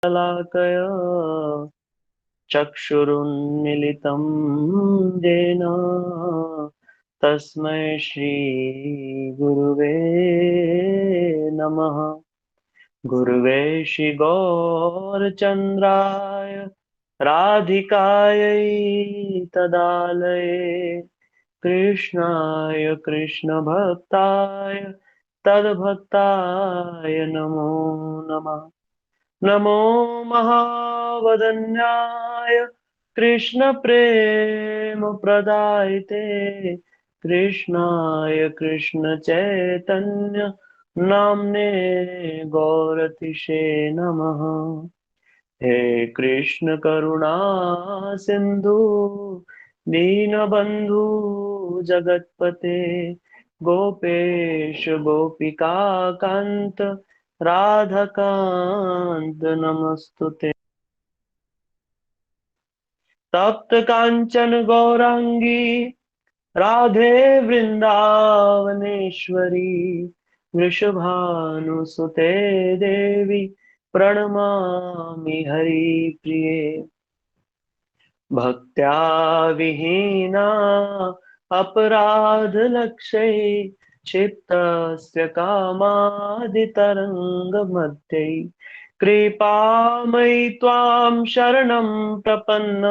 शलाकया चक्षुरुन्मिलितं येन तस्मै श्रीगुरुवे नमः। गुरुवे श्रीगौरचन्द्राय राधिकायै तदालये कृष्णाय कृष्णभक्ताय तद्भक्ताय नमो नमः। नमो महावदन्याय कृष्णप्रेमप्रदायते कृष्णाय कृष्णचैतन्य नाम्ने गौरतिषे नमः। हे कृष्ण करुणा सिंधु दीनबंधु जगतपते गोपेश गोपिका कांत राधाकांत नमस्तुते। तप्त कांचन गौरांगी राधे वृंदावनेश्वरी वृषभानुसुते देवी प्रणमामि हरिप्रिये। भक्त्या विहीना अपराधलक्षै क्षिप्तस्य कामादितरङ्गमध्ये कृपामयि त्वां शरणं प्रपन्न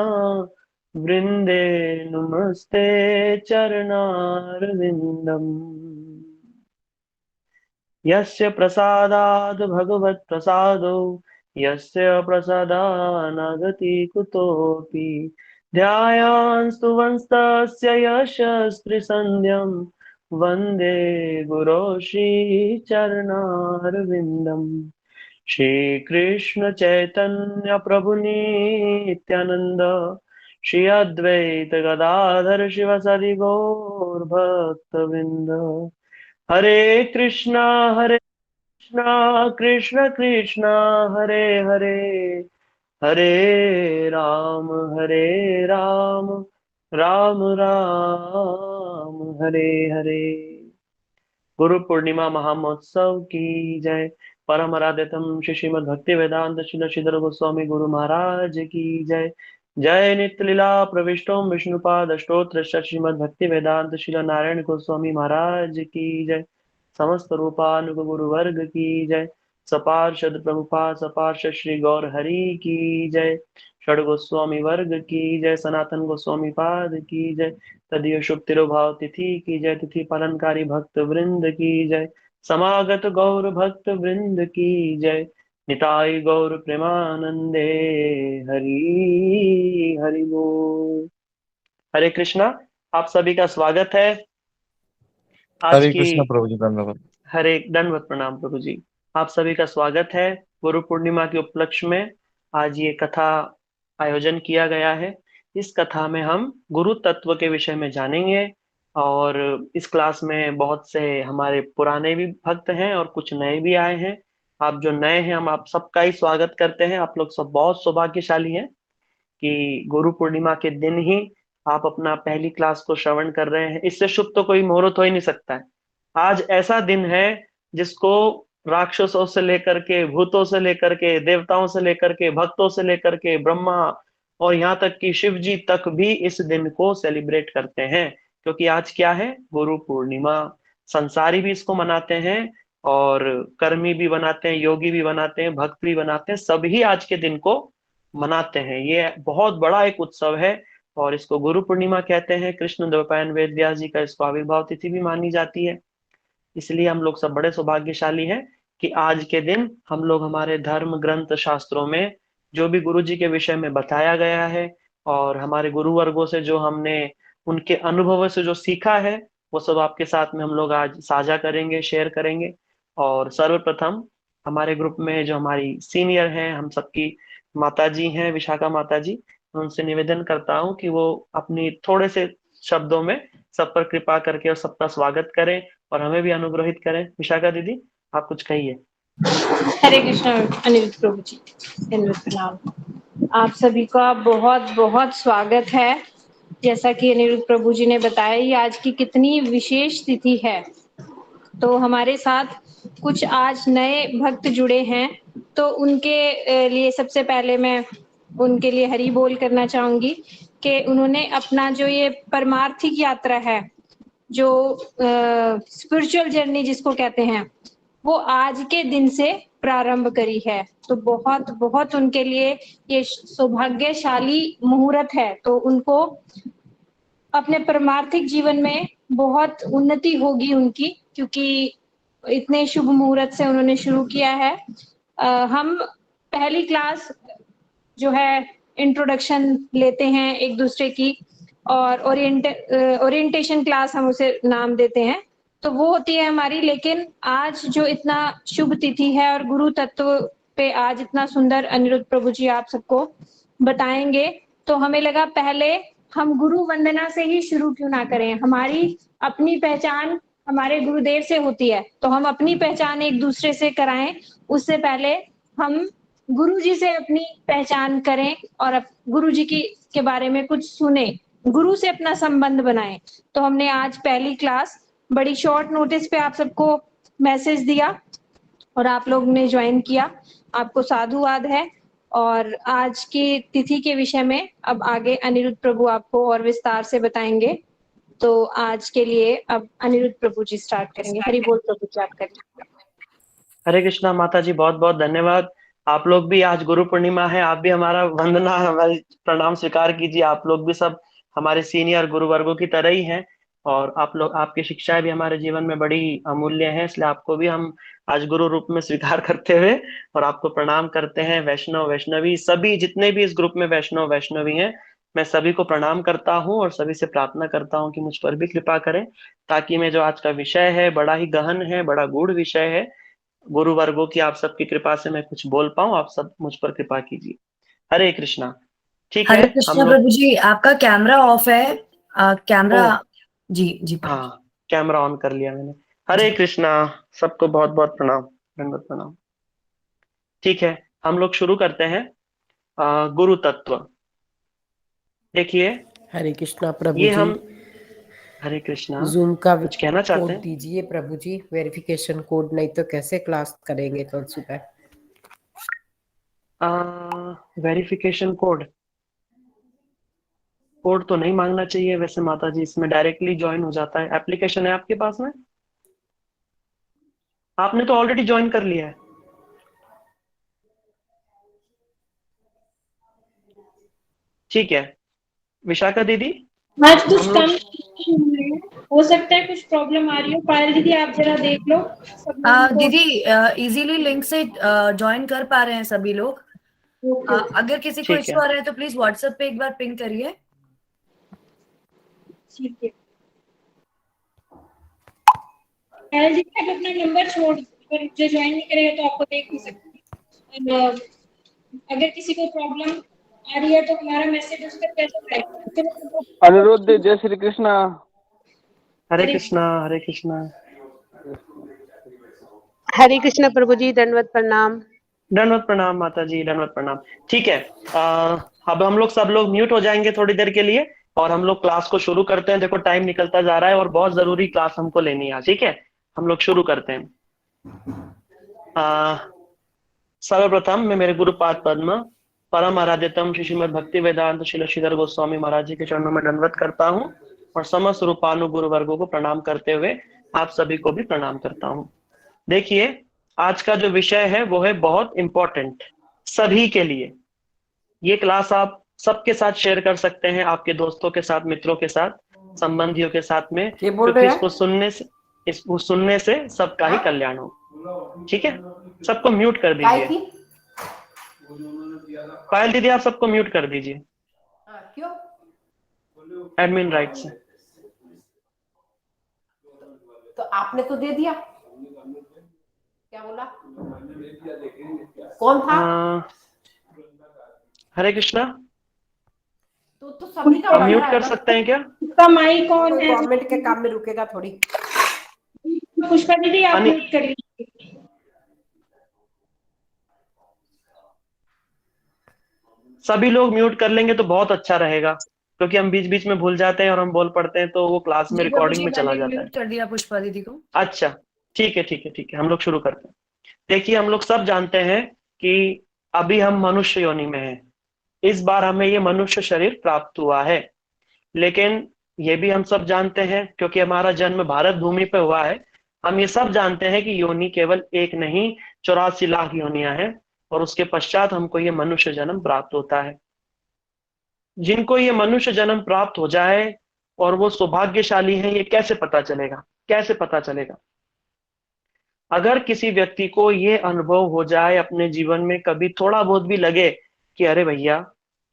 वृन्दे नमस्ते चरणारविन्दम्। यस्य प्रसादाद् भगवत्प्रसादो यस्य प्रसादानागति कुतोऽपि ध्यायान्तु वंस्तस्य यशस्त्रिसन्ध्यं वन्दे गुरो श्रीचरणारविन्दम्। श्रीकृष्ण चैतन्य प्रभु नित्यानंद श्री अद्वैत गदाधर शिवसदि गौर भक्तवृंद। हरे कृष्णा कृष्ण कृष्ण हरे हरे हरे राम राम राम हरे हरे। गुरु पूर्णिमा महामहोत्सव की जय। परम आराध्यतम श्री श्रीमद भक्ति वेदांत श्रील श्रीधर गोस्वामी गुरु महाराज की जय। जय नित्य लीला प्रविष्टोम विष्णुपाद अष्टोत्र श्रीमद भक्ति वेदांत श्रील नारायण गोस्वामी महाराज की जय। समस्त रूपानुग गुरु वर्ग की जय। सपार्षद प्रभुपाद सपार्षद श्री गौर हरि की जय। षड गोस्वामी वर्ग की जय। सनातन गोस्वामी पाद की जय। तदीय शुभ तिरुभाव तिथि की जय। तिथि पालनकारी भक्त वृंद की जय। समागत गौर भक्त वृंद की जय। निताई गौर प्रेमानंदे हरि हरि बोल। हरे कृष्णा। आप सभी का स्वागत है आज हरे की। कृष्ण प्रभु जी धन्यवाद। हरे दंडवत प्रणाम प्रभु जी। आप सभी का स्वागत है गुरु पूर्णिमा के उपलक्ष्य में। आज ये कथा आयोजन किया गया है। इस कथा में हम गुरु तत्व के विषय में जानेंगे। और इस क्लास में बहुत से हमारे पुराने भी भक्त हैं और कुछ नए भी आए हैं। आप जो नए हैं हम आप सबका ही स्वागत करते हैं। आप लोग सब बहुत सौभाग्यशाली हैं कि गुरु पूर्णिमा के दिन ही आप अपना पहली क्लास को श्रवण कर रहे हैं। इससे शुभ तो कोई मुहूर्त हो ही नहीं सकता है। आज ऐसा दिन है जिसको राक्षसों से लेकर के भूतों से लेकर के देवताओं से लेकर के भक्तों से लेकर के ब्रह्मा और यहाँ तक कि शिव जी तक भी इस दिन को सेलिब्रेट करते हैं। क्योंकि आज क्या है? गुरु पूर्णिमा। संसारी भी इसको मनाते हैं और कर्मी भी बनाते हैं, योगी भी बनाते हैं, भक्त भी बनाते हैं। सभी आज के दिन को मनाते हैं। ये बहुत बड़ा एक उत्सव है और इसको गुरु पूर्णिमा कहते हैं। कृष्ण द्वैपायन वेद व्यास जी का इसको आविर्भाव तिथि भी मानी जाती है। इसलिए हम लोग सब बड़े सौभाग्यशाली हैं कि आज के दिन हम लोग हमारे धर्म ग्रंथ शास्त्रों में जो भी गुरु जी के विषय में बताया गया है और हमारे गुरु वर्गों से जो हमने उनके अनुभवों से जो सीखा है वो सब आपके साथ में हम लोग आज साझा करेंगे, शेयर करेंगे। और सर्वप्रथम हमारे ग्रुप में जो हमारी सीनियर हैं, हम सबकी माता जी हैं, विशाखा माता जी। मैं उनसे निवेदन करता हूँ कि वो अपनी थोड़े से शब्दों में सब पर कृपा करके और सबका स्वागत करें और हमें भी अनुग्रहित करें। विशाखा दीदी, आप कुछ कहिए। हरे कृष्ण अनिरुद्ध प्रभु जी, दंडवत प्रणाम। आप सभी का बहुत बहुत स्वागत है। जैसा कि अनिरुद्ध प्रभु जी ने बताया, ये आज की कितनी विशेष तिथि है। तो हमारे साथ कुछ आज नए भक्त जुड़े हैं, तो उनके लिए सबसे पहले मैं उनके लिए हरि बोल करना चाहूंगी कि उन्होंने अपना जो ये परमार्थिक यात्रा है, जो स्पिरिचुअल जर्नी जिसको कहते हैं, वो आज के दिन से प्रारंभ करी है। तो बहुत बहुत उनके लिए ये सौभाग्यशाली मुहूर्त है। तो उनको अपने परमार्थिक जीवन में बहुत उन्नति होगी उनकी, क्योंकि इतने शुभ मुहूर्त से उन्होंने शुरू किया है। हम पहली क्लास जो है इंट्रोडक्शन लेते हैं एक दूसरे की, और ओरिएंटेशन क्लास हम उसे नाम देते हैं, तो वो होती है हमारी। लेकिन आज जो इतना शुभ तिथि है और गुरु तत्व पे आज इतना सुंदर अनिरुद्ध प्रभु जी आप सबको बताएंगे, तो हमें लगा पहले हम गुरु वंदना से ही शुरू क्यों ना करें। हमारी अपनी पहचान हमारे गुरुदेव से होती है, तो हम अपनी पहचान एक दूसरे से कराएं। उससे पहले हम गुरु जी से अपनी पहचान करें और गुरु जी की के बारे में कुछ सुने, गुरु से अपना संबंध बनाएं। तो हमने आज पहली क्लास बड़ी शॉर्ट नोटिस पे आप सबको मैसेज दिया और आप लोग ने ज्वाइन किया, आपको साधुवाद है। और आज की तिथि के विषय में अब आगे अनिरुद्ध प्रभु आपको और विस्तार से बताएंगे। तो आज के लिए अब अनिरुद्ध प्रभु जी स्टार्ट करेंगे। हरि बोल प्रभु जी, आप करें। हरे कृष्णा माता जी, बहुत बहुत धन्यवाद। आप लोग भी, आज गुरु पूर्णिमा है, आप भी हमारा वंदना, हमारी प्रणाम स्वीकार कीजिए। आप लोग भी सब हमारे सीनियर गुरु वर्गों की तरह ही हैं, और आप लोग, आपकी शिक्षाएं भी हमारे जीवन में बड़ी अमूल्य हैं, इसलिए आपको भी हम आज गुरु रूप में स्वीकार करते हुए और आपको प्रणाम करते हैं। वैष्णव वैष्णवी सभी जितने भी इस ग्रुप में वैष्णव वैष्णवी हैं, मैं सभी को प्रणाम करता हूँ और सभी से प्रार्थना करता हूँ कि मुझ पर भी कृपा करें, ताकि मैं जो आज का विषय है, बड़ा ही गहन है, बड़ा गूढ़ विषय है, गुरु वर्गों की आप सबकी कृपा से मैं कुछ बोल पाऊं। आप सब मुझ पर कृपा कीजिए। हरे कृष्णा। ठीक है, हरे हम कृष्णा लोग। प्रभु जी, आपका कैमरा ऑफ है। कैमरा। ओ, जी जी प्रभु जी। हाँ, कैमरा ऑन कर लिया मैंने। हरे जी कृष्णा। सबको बहुत बहुत प्रणाम, दंडवत प्रणाम। ठीक है, हम लोग शुरू करते हैं। गुरु तत्व। देखिए, हरे कृष्णा प्रभु ये जी। हम, हरे कृष्णा, जूम का कुछ कहना चाहते कोड हैं? दीजिए प्रभु जी, वेरिफिकेशन कोड, नहीं तो कैसे क्लास करेंगे कल सुबह। वेरिफिकेशन कोड, कोड तो नहीं मांगना चाहिए वैसे माता जी, इसमें डायरेक्टली ज्वाइन हो जाता है। एप्लीकेशन है आपके पास में? आपने तो ऑलरेडी ज्वाइन कर लिया है। ठीक है, विशाखा दीदी, आज कुछ हम कम लोग। हो सकता है, कुछ प्रॉब्लम आ रही हो। पायल दीदी आप जरा देख लो सब लोगों को। दीदी, इजीली लिंक से ज्वाइन कर पा रहे हैं सभी लोग। अगर किसी को ठीक इश्यू है, आ रहा है तो प्लीज व्हाट्सएप पे एक बार पिंग करिए। ठीक है, पायल जी आप अपना नंबर छोड़ दीजिए, अगर जो ज्वाइन नहीं करेगा तो आपको देख नहीं सकते। अगर किसी को प्रॉब्लम आ रही है तो हमारा मैसेज उस पर कैसे आएगा? अनिरुद्ध, जय श्री कृष्णा। हरे कृष्णा, हरे कृष्णा। हरे कृष्ण प्रभु जी, दंडवत प्रणाम। दंडवत प्रणाम माता जी, दंडवत प्रणाम। ठीक है, अब हम लोग सब लोग म्यूट हो जाएंगे थोड़ी देर के लिए, और हम लोग क्लास को शुरू करते हैं। देखो टाइम निकलता जा रहा है और बहुत जरूरी क्लास हमको लेनी है। ठीक है, हम लोग शुरू करते हैं। सर्वप्रथम मैं मेरे गुरुपाद पद्म परम आराध्यतम श्री श्रीमद भक्ति वेदांत श्री श्रीधर गोस्वामी महाराज जी के चरणों में दंडवत करता हूँ, और समस्त रूपानु गुरु वर्गों को प्रणाम करते हुए आप सभी को भी प्रणाम करता हूँ। देखिए, आज का जो विषय है वो है बहुत इंपॉर्टेंट सभी के लिए। ये क्लास आप सबके साथ शेयर कर सकते हैं, आपके दोस्तों के साथ, मित्रों के साथ, संबंधियों के साथ में, क्या बोल क्योंकि रहे हैं? इसको सुनने से सबका ही कल्याण हो। ठीक है, सबको म्यूट कर काय दीजिए। की? पायल दीदी, आप सबको म्यूट कर दीजिए क्यों? एडमिन राइट से। तो आपने तो दे दिया। क्या बोला? कौन था? हरे कृष्णा, तो सभी का आप बन म्यूट रहा कर है। सकते हैं क्या? उसका माइक ऑन है। गवर्नमेंट के काम में रुकेगा थोड़ी। पुष्पा दीदी आप अनि- म्यूट कर लीजिए। सभी लोग म्यूट कर लेंगे तो बहुत अच्छा रहेगा, क्योंकि हम बीच बीच में भूल जाते हैं और हम बोल पड़ते हैं तो वो क्लास में जी प्रभु रिकॉर्डिंग जी, में चला मैंने जाता है। म्यूट कर दिया पुष्पा दीदी को। अच्छा, ठीक है, ठीक है, ठीक है, हम लोग शुरू करते हैं। देखिए, हम लोग सब जानते हैं कि अभी हम मनुष्य योनि में हैं, इस बार हमें ये मनुष्य शरीर प्राप्त हुआ है। लेकिन ये भी हम सब जानते हैं, क्योंकि हमारा जन्म भारत भूमि पे हुआ है, हम ये सब जानते हैं कि योनि केवल एक नहीं 84 लाख योनियां हैं, और उसके पश्चात हमको ये मनुष्य जन्म प्राप्त होता है। जिनको ये मनुष्य जन्म प्राप्त हो जाए और वो सौभाग्यशाली हैं, ये कैसे पता चलेगा? कैसे पता चलेगा? अगर किसी व्यक्ति को ये अनुभव हो जाए अपने जीवन में, कभी थोड़ा बहुत भी लगे कि अरे भैया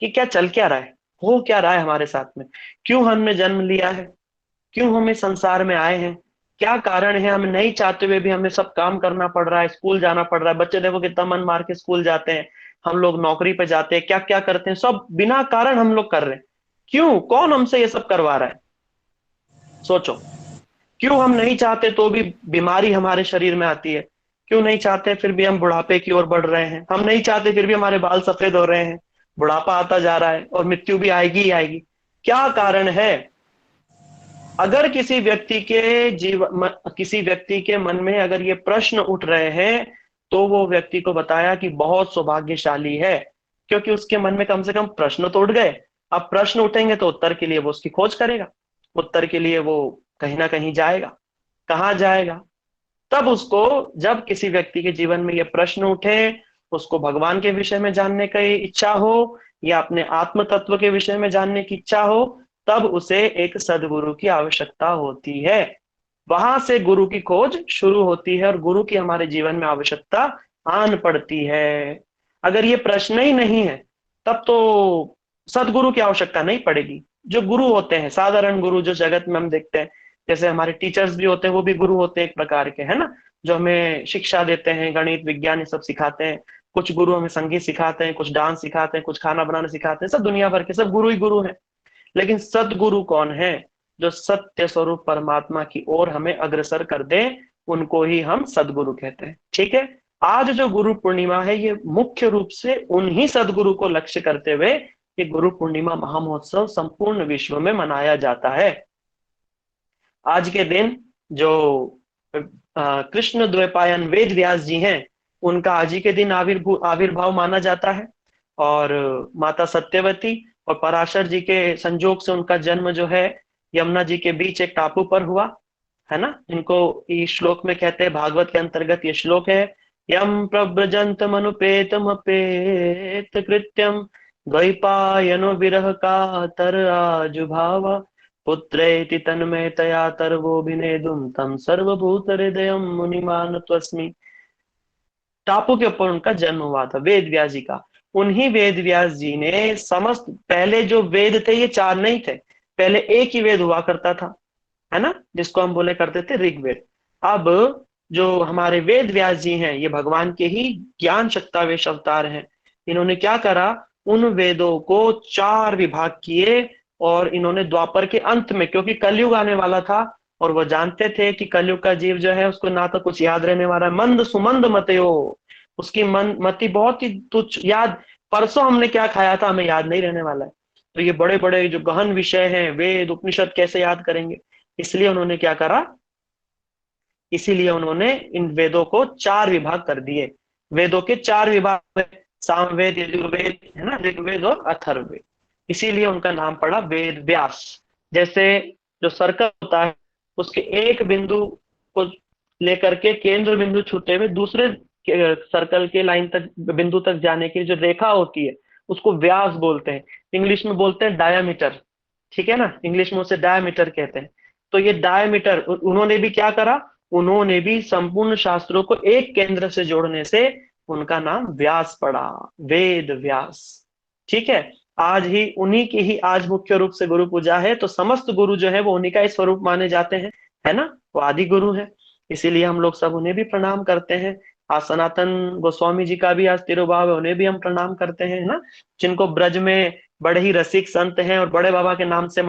कि क्या चल क्या रहा है, हो क्या रहा है हमारे साथ में, क्यों हमने जन्म लिया है, क्यों हम इस संसार में आए हैं, क्या कारण है, हम नहीं चाहते हुए भी हमें सब काम करना पड़ रहा है, स्कूल जाना पड़ रहा है। बच्चे देखो कितना मन मार के स्कूल जाते हैं, हम लोग नौकरी पे जाते हैं, क्या क्या करते हैं, सब बिना कारण हम लोग कर रहे हैं। क्यों? कौन हमसे ये सब करवा रहा है? सोचो। क्यों हम नहीं चाहते तो भी बीमारी हमारे शरीर में आती है? क्यों नहीं चाहते फिर भी हम बुढ़ापे की ओर बढ़ रहे हैं? हम नहीं चाहते फिर भी हमारे बाल सफेद हो रहे हैं, बुढ़ापा आता जा रहा है और मृत्यु भी आएगी ही आएगी। क्या कारण है? अगर किसी व्यक्ति के मन में अगर ये प्रश्न उठ रहे हैं, तो वो व्यक्ति को बताया कि बहुत सौभाग्यशाली है, क्योंकि उसके मन में कम से कम प्रश्न तो उठ गए। अब प्रश्न उठेंगे तो उत्तर के लिए वो उसकी खोज करेगा, उत्तर के लिए वो कहीं ना कहीं जाएगा। कहाँ जाएगा? तब उसको, जब किसी व्यक्ति के जीवन में ये प्रश्न उठे, उसको भगवान के विषय में जानने की इच्छा हो या अपने आत्म तत्व के विषय में जानने की इच्छा हो, तब उसे एक सदगुरु की आवश्यकता होती है। वहां से गुरु की खोज शुरू होती है और गुरु की हमारे जीवन में आवश्यकता आन पड़ती है। अगर ये प्रश्न ही नहीं है, तब तो सदगुरु की आवश्यकता नहीं पड़ेगी। जो गुरु होते हैं, साधारण गुरु जो जगत में हम देखते हैं, जैसे हमारे टीचर्स भी होते हैं, वो भी गुरु होते हैं एक प्रकार के, है ना, जो हमें शिक्षा देते हैं, गणित विज्ञान ये सब सिखाते हैं। कुछ गुरु हमें संगीत सिखाते हैं, कुछ डांस सिखाते हैं, कुछ खाना बनाना सिखाते हैं, सब दुनिया भर के सब गुरु ही गुरु हैं। लेकिन सदगुरु कौन है? जो सत्य स्वरूप परमात्मा की ओर हमें अग्रसर कर दे, उनको ही हम सदगुरु कहते हैं। ठीक है। आज जो गुरु पूर्णिमा है, ये मुख्य रूप से उन्हीं सदगुरु को लक्ष्य करते हुए ये गुरु पूर्णिमा महामहोत्सव संपूर्ण विश्व में मनाया जाता है। आज के दिन जो कृष्ण द्वैपायन वेद व्यास जी हैं, उनका आज ही के दिन आविर्भाव माना जाता है। और माता सत्यवती और पराशर जी के संजोग से उनका जन्म जो है यमुना जी के बीच एक टापू पर हुआ, है ना। इनको इस श्लोक में कहते हैं, भागवत के अंतर्गत ये श्लोक है, यम प्रव्रजंत मनुपेतम अपेत कृत्यम द्वैपायनो विरह का तर आजुभाव पुत्रेति तन्मयतया तर्वोभिनेदुम तम सर्वभूत हृदयम मुनिमान त्वस्मि। टापू के ऊपर उनका जन्म हुआ था वेद व्यास जी का। उन्हीं वेद व्यास जी ने समस्त, पहले जो वेद थे ये चार नहीं थे, पहले एक ही वेद हुआ करता था, है ना, जिसको हम बोले करते थे ऋग्वेद। अब जो हमारे वेद व्यास जी हैं, ये भगवान के ही ज्ञान शक्तावेश अवतार हैं। इन्होंने क्या करा, उन वेदों को चार विभाग किए, और इन्होंने द्वापर के अंत में, क्योंकि कलयुग आने वाला था और वो जानते थे कि कलयुग का जीव जो है उसको ना तो कुछ याद रहने वाला है, मंद सुमंद मतयो, उसकी मति बहुत ही तुच्छ, याद परसों हमने क्या खाया था हमें याद नहीं रहने वाला है। तो ये बड़े बड़े जो गहन विषय हैं, वेद उपनिषद कैसे याद करेंगे? इसलिए उन्होंने क्या करा, इसीलिए उन्होंने इन वेदों को चार विभाग कर दिए। वेदों के चार विभाग, सामवेद, यजुर्वेद, है ना, ऋग्वेद और अथर्ववेद। इसीलिए उनका नाम पड़ा वेद व्यास। जैसे जो सर्कल होता है, उसके एक बिंदु को लेकर के केंद्र बिंदु छूते हुए दूसरे सर्कल के लाइन तक, बिंदु तक जाने की जो रेखा होती है, उसको व्यास बोलते हैं। इंग्लिश में बोलते हैं डायामीटर, ठीक है ना, इंग्लिश में उसे डायामीटर कहते हैं। तो ये डायामीटर, उन्होंने भी क्या करा, उन्होंने भी संपूर्ण शास्त्रों को एक केंद्र से जोड़ने से उनका नाम व्यास पड़ा, वेद व्यास। ठीक है। आज ही उन्हीं की ही आज मुख्य रूप से गुरु पूजा है, तो समस्त गुरु जो है वो उन्हीं का ही स्वरूप माने जाते हैं, है ना, वो आदि गुरु है। इसीलिए हम लोग सब उन्हें भी प्रणाम करते हैं। आज सनातन गोस्वामी जी का भी आज तिरुभाव है, उन्हें भी हम प्रणाम करते हैं, है ना, जिनको ब्रज में बड़े ही रसिक संत हैं और बड़े बाबा के नाम से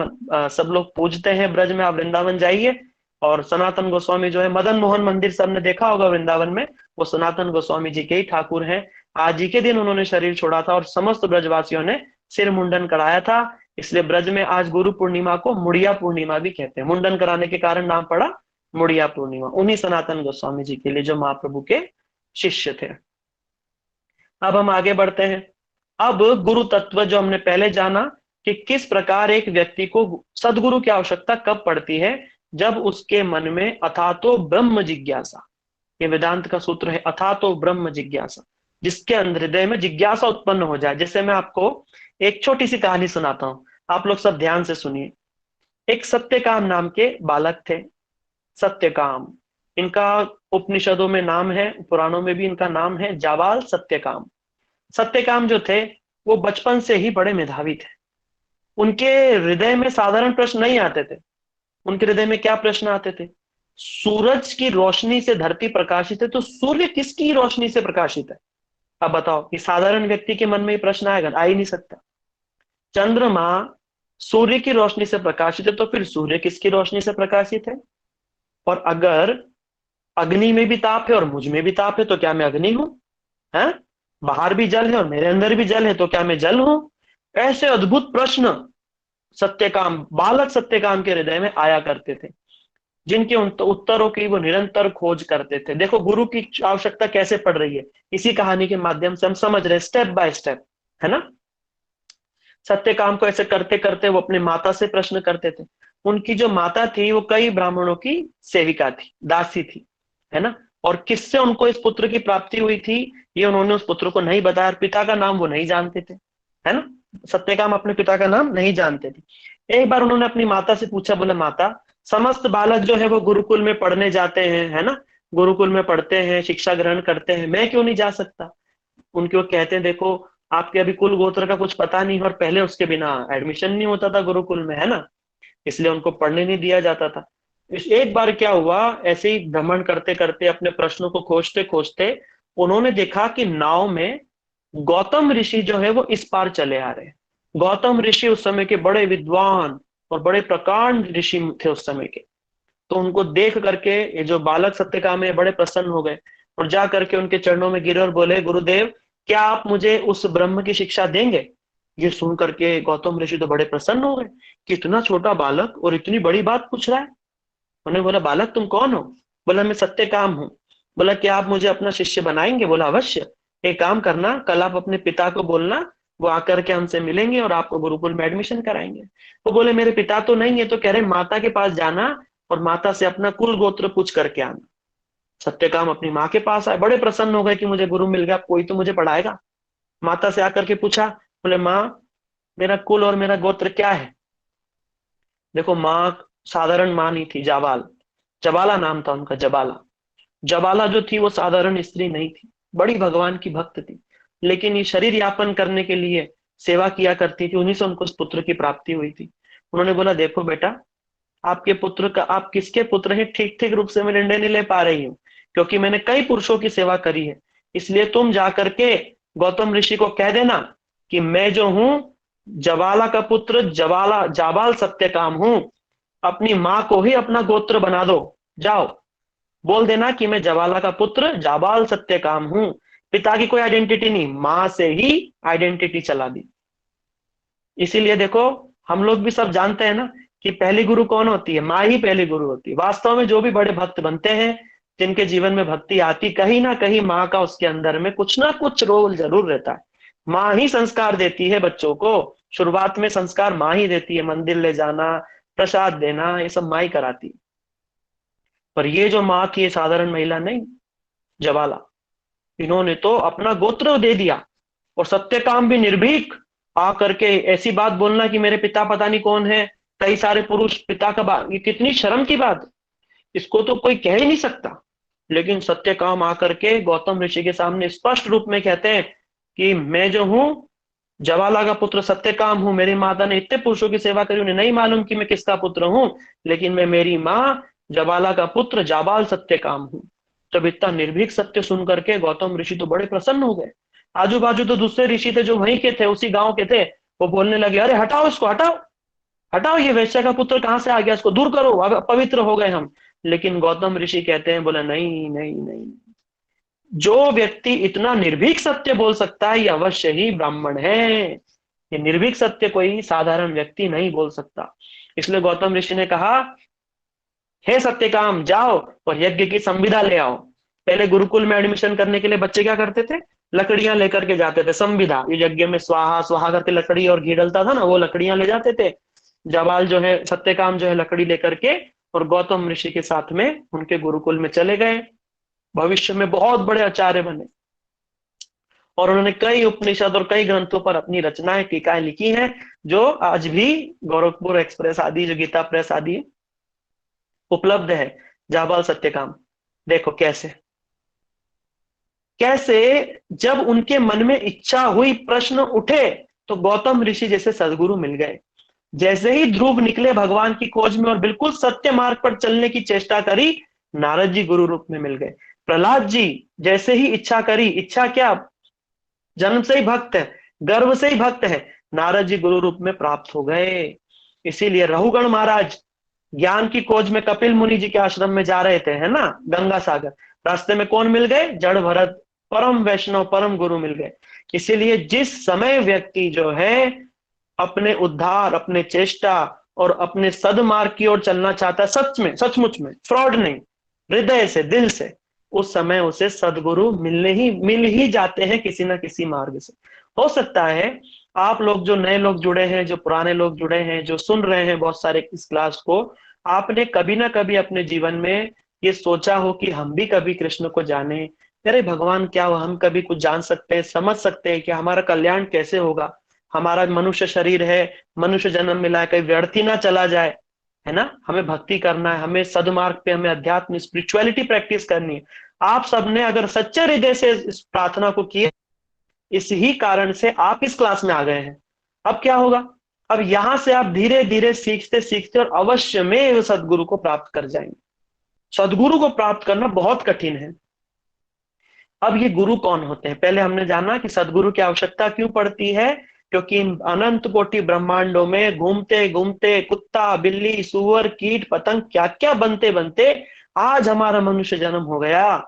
सब लोग पूजते हैं। ब्रज में आप वृंदावन जाइए, और सनातन गोस्वामी जो है, मदन मोहन मंदिर सबने देखा होगा वृंदावन में, वो सनातन गोस्वामी जी के ही ठाकुर हैं। आज ही के दिन उन्होंने शरीर छोड़ा था और समस्त ब्रजवासियों ने सिर मुंडन कराया था। इसलिए ब्रज में आज गुरु पूर्णिमा को मुड़िया पूर्णिमा भी कहते हैं। मुंडन कराने के कारण नाम पड़ा मुड़िया पूर्णिमा, उन्हीं सनातन गोस्वामी जी के लिए जो महाप्रभु के शिष्य थे। अब हम आगे बढ़ते हैं। अब गुरु तत्व जो हमने पहले जाना कि किस प्रकार एक व्यक्ति को सदगुरु की आवश्यकता कब पड़ती है, जब उसके मन में अथातो ब्रह्म जिज्ञासा, ये वेदांत का सूत्र है, अथातो ब्रह्म जिज्ञासा, जिसके अंदर हृदय में जिज्ञासा उत्पन्न हो जाए। जैसे मैं आपको एक छोटी सी कहानी सुनाता हूं, आप लोग सब ध्यान से सुनिए। एक सत्यकाम नाम के बालक थे, सत्यकाम इनका उपनिषदों में नाम है, पुराणों में भी इनका नाम है, जाबाल सत्यकाम। सत्यकाम जो थे वो बचपन से ही बड़े मेधावी थे। उनके हृदय में साधारण प्रश्न नहीं आते थे। उनके हृदय में क्या प्रश्न आते थे? सूरज की रोशनी से धरती प्रकाशित है, तो सूर्य किसकी रोशनी से प्रकाशित है? अब बताओ, ये साधारण व्यक्ति के मन में ये प्रश्न आएगा? आ ही नहीं सकता। चंद्रमा सूर्य की रोशनी से प्रकाशित है, तो फिर सूर्य किसकी रोशनी से प्रकाशित है? और अगर अग्नि में भी ताप है और मुझ में भी ताप है, तो क्या मैं अग्नि हूं? है? बाहर भी जल है और मेरे अंदर भी जल है, तो क्या मैं जल हूं? ऐसे अद्भुत प्रश्न सत्यकाम, बालक सत्यकाम के हृदय में आया करते थे, जिनके उत्तरों की वो निरंतर खोज करते थे। देखो गुरु की आवश्यकता कैसे पड़ रही है, इसी कहानी के माध्यम से हम समझ रहे, स्टेप बाय स्टेप, है ना। सत्यकाम को ऐसे करते करते वो अपने माता से प्रश्न करते थे। उनकी जो माता थी वो कई ब्राह्मणों की सेविका थी, दासी थी, है ना। और किससे उनको इस पुत्र की प्राप्ति हुई थी, ये उन्होंने उस पुत्र को नहीं बताया। पिता का नाम वो नहीं जानते थे, है ना। सत्यकाम अपने पिता का नाम नहीं जानते थे। एक बार उन्होंने अपनी माता से पूछा, बोले माता, समस्त बालक जो है वो गुरुकुल में पढ़ने जाते हैं, है ना, गुरुकुल में पढ़ते हैं, शिक्षा ग्रहण करते हैं, मैं क्यों नहीं जा सकता? उनके वो कहते हैं, देखो आपके अभी कुल गोत्र का कुछ पता नहीं, और पहले उसके बिना एडमिशन नहीं होता था गुरुकुल में, है ना, इसलिए उनको पढ़ने नहीं दिया जाता था। एक बार क्या हुआ, ऐसे ही भ्रमण करते करते अपने प्रश्नों को खोजते खोजते उन्होंने देखा कि नाव में गौतम ऋषि जो है वो इस पार चले आ रहे हैं। गौतम ऋषि उस समय के बड़े विद्वान और बड़े प्रकांड ऋषि थे उस समय के। तो उनको देख करके ये जो बालक सत्यकाम है बड़े प्रसन्न हो गए और जा करके उनके चरणों में गिरे और बोले, गुरुदेव क्या आप मुझे उस ब्रह्म की शिक्षा देंगे? ये सुन करके गौतम ऋषि तो बड़े प्रसन्न हो गए कि इतना छोटा बालक और इतनी बड़ी बात पूछ रहा है। उन्होंने बोला, बालक तुम कौन हो? बोला, मैं सत्यकाम हूँ। बोला, क्या आप मुझे अपना शिष्य बनाएंगे? बोला, अवश्य। एक काम करना, कल आप अपने पिता को बोलना, वो आकर के हमसे मिलेंगे और आपको गुरुकुल में एडमिशन कराएंगे। वो बोले, मेरे पिता तो नहीं है। तो कह रहे माता के पास जाना और माता से अपना कुल गोत्र पूछ करके आना। सत्यकाम अपनी माँ के पास आए, बड़े प्रसन्न हो गए कि मुझे गुरु मिल गया, कोई तो मुझे पढ़ाएगा। माता से आकर के पूछा, बोले, माँ मेरा कुल और मेरा गोत्र क्या है? देखो माँ साधारण माँ नहीं थी, जाबाल, जबाला नाम था उनका, जबाला। जबाला जो थी वो साधारण स्त्री नहीं थी, बड़ी भगवान की भक्त थी, लेकिन ये शरीर यापन करने के लिए सेवा किया करती थी, उन्हीं से उनको उस पुत्र की प्राप्ति हुई थी। उन्होंने बोला, देखो बेटा, आपके पुत्र का, आप किसके पुत्र हैं ठीक ठीक रूप से मैं निर्णय नहीं ले पा रही हूँ, क्योंकि मैंने कई पुरुषों की सेवा करी है। इसलिए तुम जाकर के गौतम ऋषि को कह देना कि मैं जो हूं जबाला का पुत्र, जबाला जाबाल सत्यकाम हूं, अपनी माँ को ही अपना गोत्र बना दो। जाओ बोल देना कि मैं जबाला का पुत्र जाबाल सत्यकाम हूं। पिता की कोई आइडेंटिटी नहीं, माँ से ही आइडेंटिटी चला दी। इसीलिए देखो हम लोग भी सब जानते हैं ना कि पहली गुरु कौन होती है? माँ ही पहली गुरु होती है। वास्तव में जो भी बड़े भक्त बनते हैं, जिनके जीवन में भक्ति आती, कहीं ना कहीं माँ का उसके अंदर में कुछ ना कुछ रोल जरूर रहता है। माँ ही संस्कार देती है बच्चों को, शुरुआत में संस्कार माँ ही देती है, मंदिर ले जाना, प्रसाद देना, ये सब माँ ही कराती है। पर ये जो माँ थी, ये साधारण महिला नहीं, जबाला, इन्होंने तो अपना गोत्र दे दिया। और सत्यकाम भी निर्भीक आकर के ऐसी बात बोलना कि मेरे पिता पता नहीं कौन है, कई सारे पुरुष पिता का बात, ये कितनी शर्म की बात, इसको तो कोई कह ही नहीं सकता। लेकिन सत्यकाम आकर के गौतम ऋषि के सामने स्पष्ट रूप में कहते हैं कि मैं जो हूं जवाला का पुत्र सत्यकाम हूं। मेरी माता ने इतने पुरुषों की सेवा करी, उन्हें नहीं मालूम कि मैं किसका पुत्र हूं, लेकिन मैं मेरी माँ जवाला का पुत्र जाबाल सत्यकाम हूं। जब इतना निर्भीक सत्य सुन करके गौतम ऋषि तो बड़े प्रसन्न हो गए। आजू बाजू तो दूसरे ऋषि थे जो वहीं के थे, उसी गांव के थे, वो बोलने लगे, अरे हटाओ इसको, हटाओ हटाओ, ये वैश्य का पुत्र कहां से आ गया, इसको दूर करो, अब पवित्र हो गए हम। लेकिन गौतम ऋषि कहते हैं, बोला नहीं नहीं नहीं, जो व्यक्ति इतना निर्भीक सत्य बोल सकता है ये अवश्य ही ब्राह्मण है। ये निर्भीक सत्य कोई साधारण व्यक्ति नहीं बोल सकता। इसलिए गौतम ऋषि ने कहा, हे सत्यकाम, जाओ और यज्ञ की संविदा ले आओ। पहले गुरुकुल में एडमिशन करने के लिए बच्चे क्या करते थे? लकड़ियां लेकर के जाते थे, संविदा, ये यज्ञ में स्वाहा स्वाहा करके लकड़ी और घी डलता था ना, वो लकड़ियां ले जाते थे। जाबाल जो है, सत्यकाम जो है, लकड़ी लेकर के और गौतम ऋषि के साथ में उनके गुरुकुल में चले गए। भविष्य में बहुत बड़े आचार्य बने और उन्होंने कई उपनिषद और कई ग्रंथों पर अपनी रचनाएं, टीकाएं लिखी हैं, जो आज भी गोरखपुर एक्सप्रेस आदि, जो गीता प्रेस आदि उपलब्ध है। जाबाल सत्यकाम, देखो कैसे कैसे जब उनके मन में इच्छा हुई, प्रश्न उठे, तो गौतम ऋषि जैसे सदगुरु मिल गए। जैसे ही ध्रुव निकले भगवान की खोज में और बिल्कुल सत्य मार्ग पर चलने की चेष्टा करी, नारद जी गुरु रूप में मिल गए। प्रहलाद जी जैसे ही इच्छा करी, इच्छा क्या, जन्म से ही भक्त है, गर्भ से ही भक्त है, नारद जी गुरु रूप में प्राप्त हो गए। इसीलिए रघुगण महाराज ज्ञान की खोज में कपिल मुनि जी के आश्रम में जा रहे थे, है ना, गंगा सागर, रास्ते में कौन मिल गए, जड़ भरत, परम वैष्णव, परम गुरु मिल गए। इसीलिए जिस समय व्यक्ति जो है अपने उद्धार, अपने चेष्टा और अपने सदमार्ग की ओर चलना चाहता है, सच में, सचमुच में, फ्रॉड नहीं, हृदय से, दिल से, उस समय उसे सदगुरु मिल ही जाते हैं किसी ना किसी मार्ग से। हो सकता है आप लोग, जो नए लोग जुड़े हैं, जो पुराने लोग जुड़े हैं, जो सुन रहे हैं बहुत सारे इस क्लास को, आपने कभी ना कभी अपने जीवन में ये सोचा हो कि हम भी कभी कृष्ण को जाने, अरे भगवान क्या हो, हम कभी कुछ जान सकते हैं, समझ सकते हैं कि हमारा कल्याण कैसे होगा, हमारा मनुष्य शरीर है, मनुष्य जन्म मिला है, कहीं व्यर्थ ही ना चला जाए, है ना, हमें भक्ति करना है, हमें सदमार्ग पे, हमें अध्यात्म स्पिरिचुअलिटी प्रैक्टिस करनी है। आप सबने अगर सच्चे हृदय से इस प्रार्थना को किया, इस ही कारण से आप इस क्लास में आ गए हैं। अब क्या होगा, अब यहां से आप धीरे धीरे सीखते सीखते और अवश्य में सदगुरु को प्राप्त कर जाएंगे। सदगुरु को प्राप्त करना बहुत कठिन है। अब ये गुरु कौन होते हैं, पहले हमने जाना कि सदगुरु की आवश्यकता क्यों पड़ती है, क्योंकि अनंत कोटि ब्रह्मांडों में घूमते घूमते कुत्ता, बिल्ली, सुअर, कीट, पतंग, क्या क्या बनते बनते आज हमारा मनुष्य जन्म हो गया।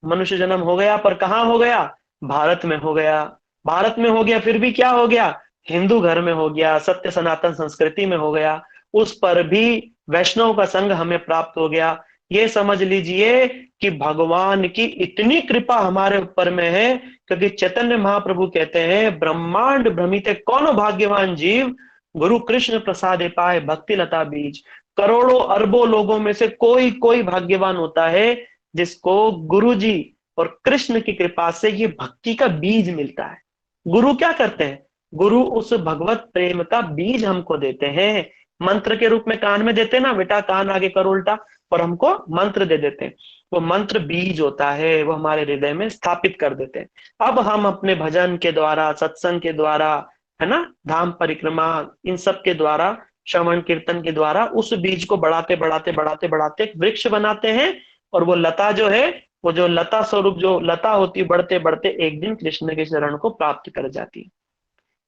मनुष्य जन्म हो गया, पर कहां हो गया, भारत में हो गया। भारत में हो गया, फिर भी क्या हो गया, हिंदू घर में हो गया, सत्य सनातन संस्कृति में हो गया, उस पर भी वैष्णव का संग हमें प्राप्त हो गया। ये समझ लीजिए कि भगवान की इतनी कृपा हमारे ऊपर में है, क्योंकि चैतन्य महाप्रभु कहते हैं, ब्रह्मांड भ्रमिते कौन भाग्यवान जीव, गुरु कृष्ण प्रसादे पाए भक्ति लता बीज। करोड़ों अरबों लोगों में से कोई कोई भाग्यवान होता है जिसको गुरु जी और कृष्ण की कृपा से ये भक्ति का बीज मिलता है। गुरु क्या करते हैं, गुरु उस भगवत प्रेम का बीज हमको देते हैं, मंत्र के रूप में कान में देते हैं ना, बेटा कान आगे कर उल्टा, और हमको मंत्र दे देते हैं। वो मंत्र बीज होता है, वो हमारे हृदय में स्थापित कर देते हैं। अब हम अपने भजन के द्वारा, सत्संग के द्वारा, है ना, धाम परिक्रमा, इन सब के द्वारा, श्रवण कीर्तन के द्वारा उस बीज को बढ़ाते बढ़ाते बढ़ाते बढ़ाते वृक्ष बनाते हैं, और वो लता जो है, वो जो लता स्वरूप जो लता होती, बढ़ते बढ़ते एक दिन कृष्ण के चरण को प्राप्त कर जाती है।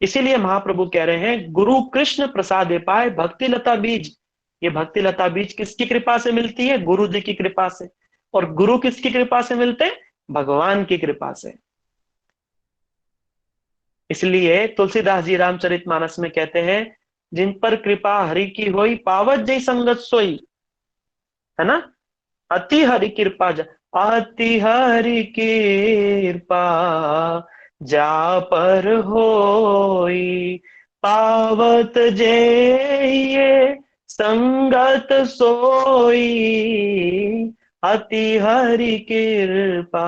इसीलिए महाप्रभु कह रहे हैं, गुरु कृष्ण प्रसादे पाए भक्ति लता बीज। ये भक्ति लता बीज किसकी कृपा से मिलती है, गुरु जी की कृपा से। और गुरु किसकी कृपा से मिलते हैं, भगवान की कृपा से। इसलिए तुलसीदास जी रामचरितमानस में कहते हैं, जिन पर कृपा हरि की होई, पावत जय संगत सोई, है ना, अति हरि कृपा, अति हरि कृपा जा पर होई, पावत जे संगत सोई, अति हरि कृपा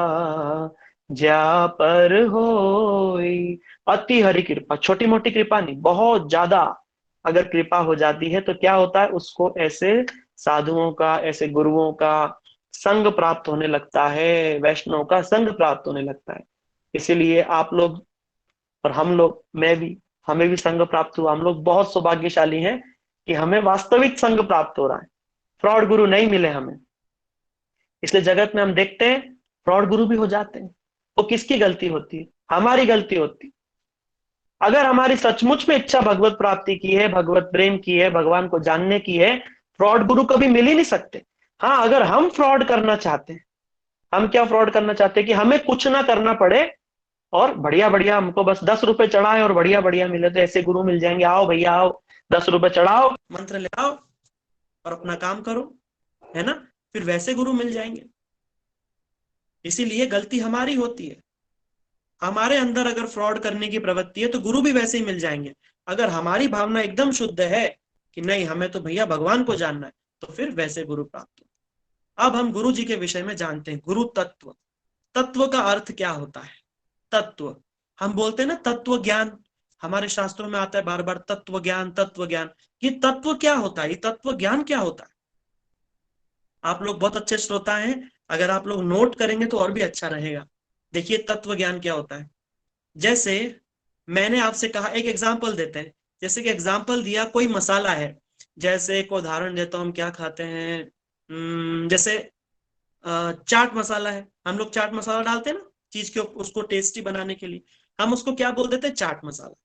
जा पर होई। अति हरि कृपा, छोटी मोटी कृपा नहीं, बहुत ज्यादा अगर कृपा हो जाती है तो क्या होता है, उसको ऐसे साधुओं का, ऐसे गुरुओं का संग प्राप्त होने लगता है, वैष्णव का संग प्राप्त होने लगता है। इसीलिए आप लोग और हम लोग, मैं भी, हमें भी संग प्राप्त हुआ। हम लोग बहुत सौभाग्यशाली हैं कि हमें वास्तविक संग प्राप्त हो रहा है, फ्रॉड गुरु नहीं मिले हमें। इसलिए जगत में हम देखते हैं फ्रॉड गुरु भी हो जाते हैं। वो किसकी गलती होती है, हमारी गलती होती। अगर हमारी सचमुच में इच्छा भगवत प्राप्ति की है, भगवत प्रेम की है, भगवान को जानने की है, फ्रॉड गुरु कभी मिल ही नहीं सकते। हाँ, अगर हम फ्रॉड करना चाहते हैं, हम क्या फ्रॉड करना चाहते हैं कि हमें कुछ ना करना पड़े और बढ़िया बढ़िया हमको बस 10 रुपए चढ़ाए और बढ़िया बढ़िया मिले, तो ऐसे गुरु मिल जाएंगे। आओ भैया आओ, 10 रुपए चढ़ाओ, मंत्र ले आओ और अपना काम करो, है ना, फिर वैसे गुरु मिल जाएंगे। इसीलिए गलती हमारी होती है। हमारे अंदर अगर फ्रॉड करने की प्रवृत्ति है तो गुरु भी वैसे ही मिल जाएंगे। अगर हमारी भावना एकदम शुद्ध है कि नहीं हमें तो भैया भगवान को जानना है, तो फिर वैसे गुरु प्राप्त हो। अब हम गुरु जी के विषय में जानते हैं। गुरु तत्व, तत्व का अर्थ क्या होता है? तत्व, हम बोलते हैं ना तत्व ज्ञान, हमारे शास्त्रों में आता है बार बार तत्व ज्ञान तत्व ज्ञान। ये तत्व क्या होता है, ये तत्व ज्ञान क्या होता है? आप लोग बहुत अच्छे श्रोता हैं, अगर आप लोग नोट करेंगे तो और भी अच्छा रहेगा। देखिए तत्व ज्ञान क्या होता है। जैसे मैंने आपसे कहा, एक एग्जाम्पल देते हैं। जैसे कि एग्जाम्पल दिया, कोई मसाला है, जैसे एक उदाहरण देता हूं, हम क्या खाते हैं, जैसे चाट मसाला है। हम लोग चाट मसाला डालते हैं ना चीज के उसको टेस्टी बनाने के लिए, हम उसको क्या बोल देते हैं? चाट मसाला।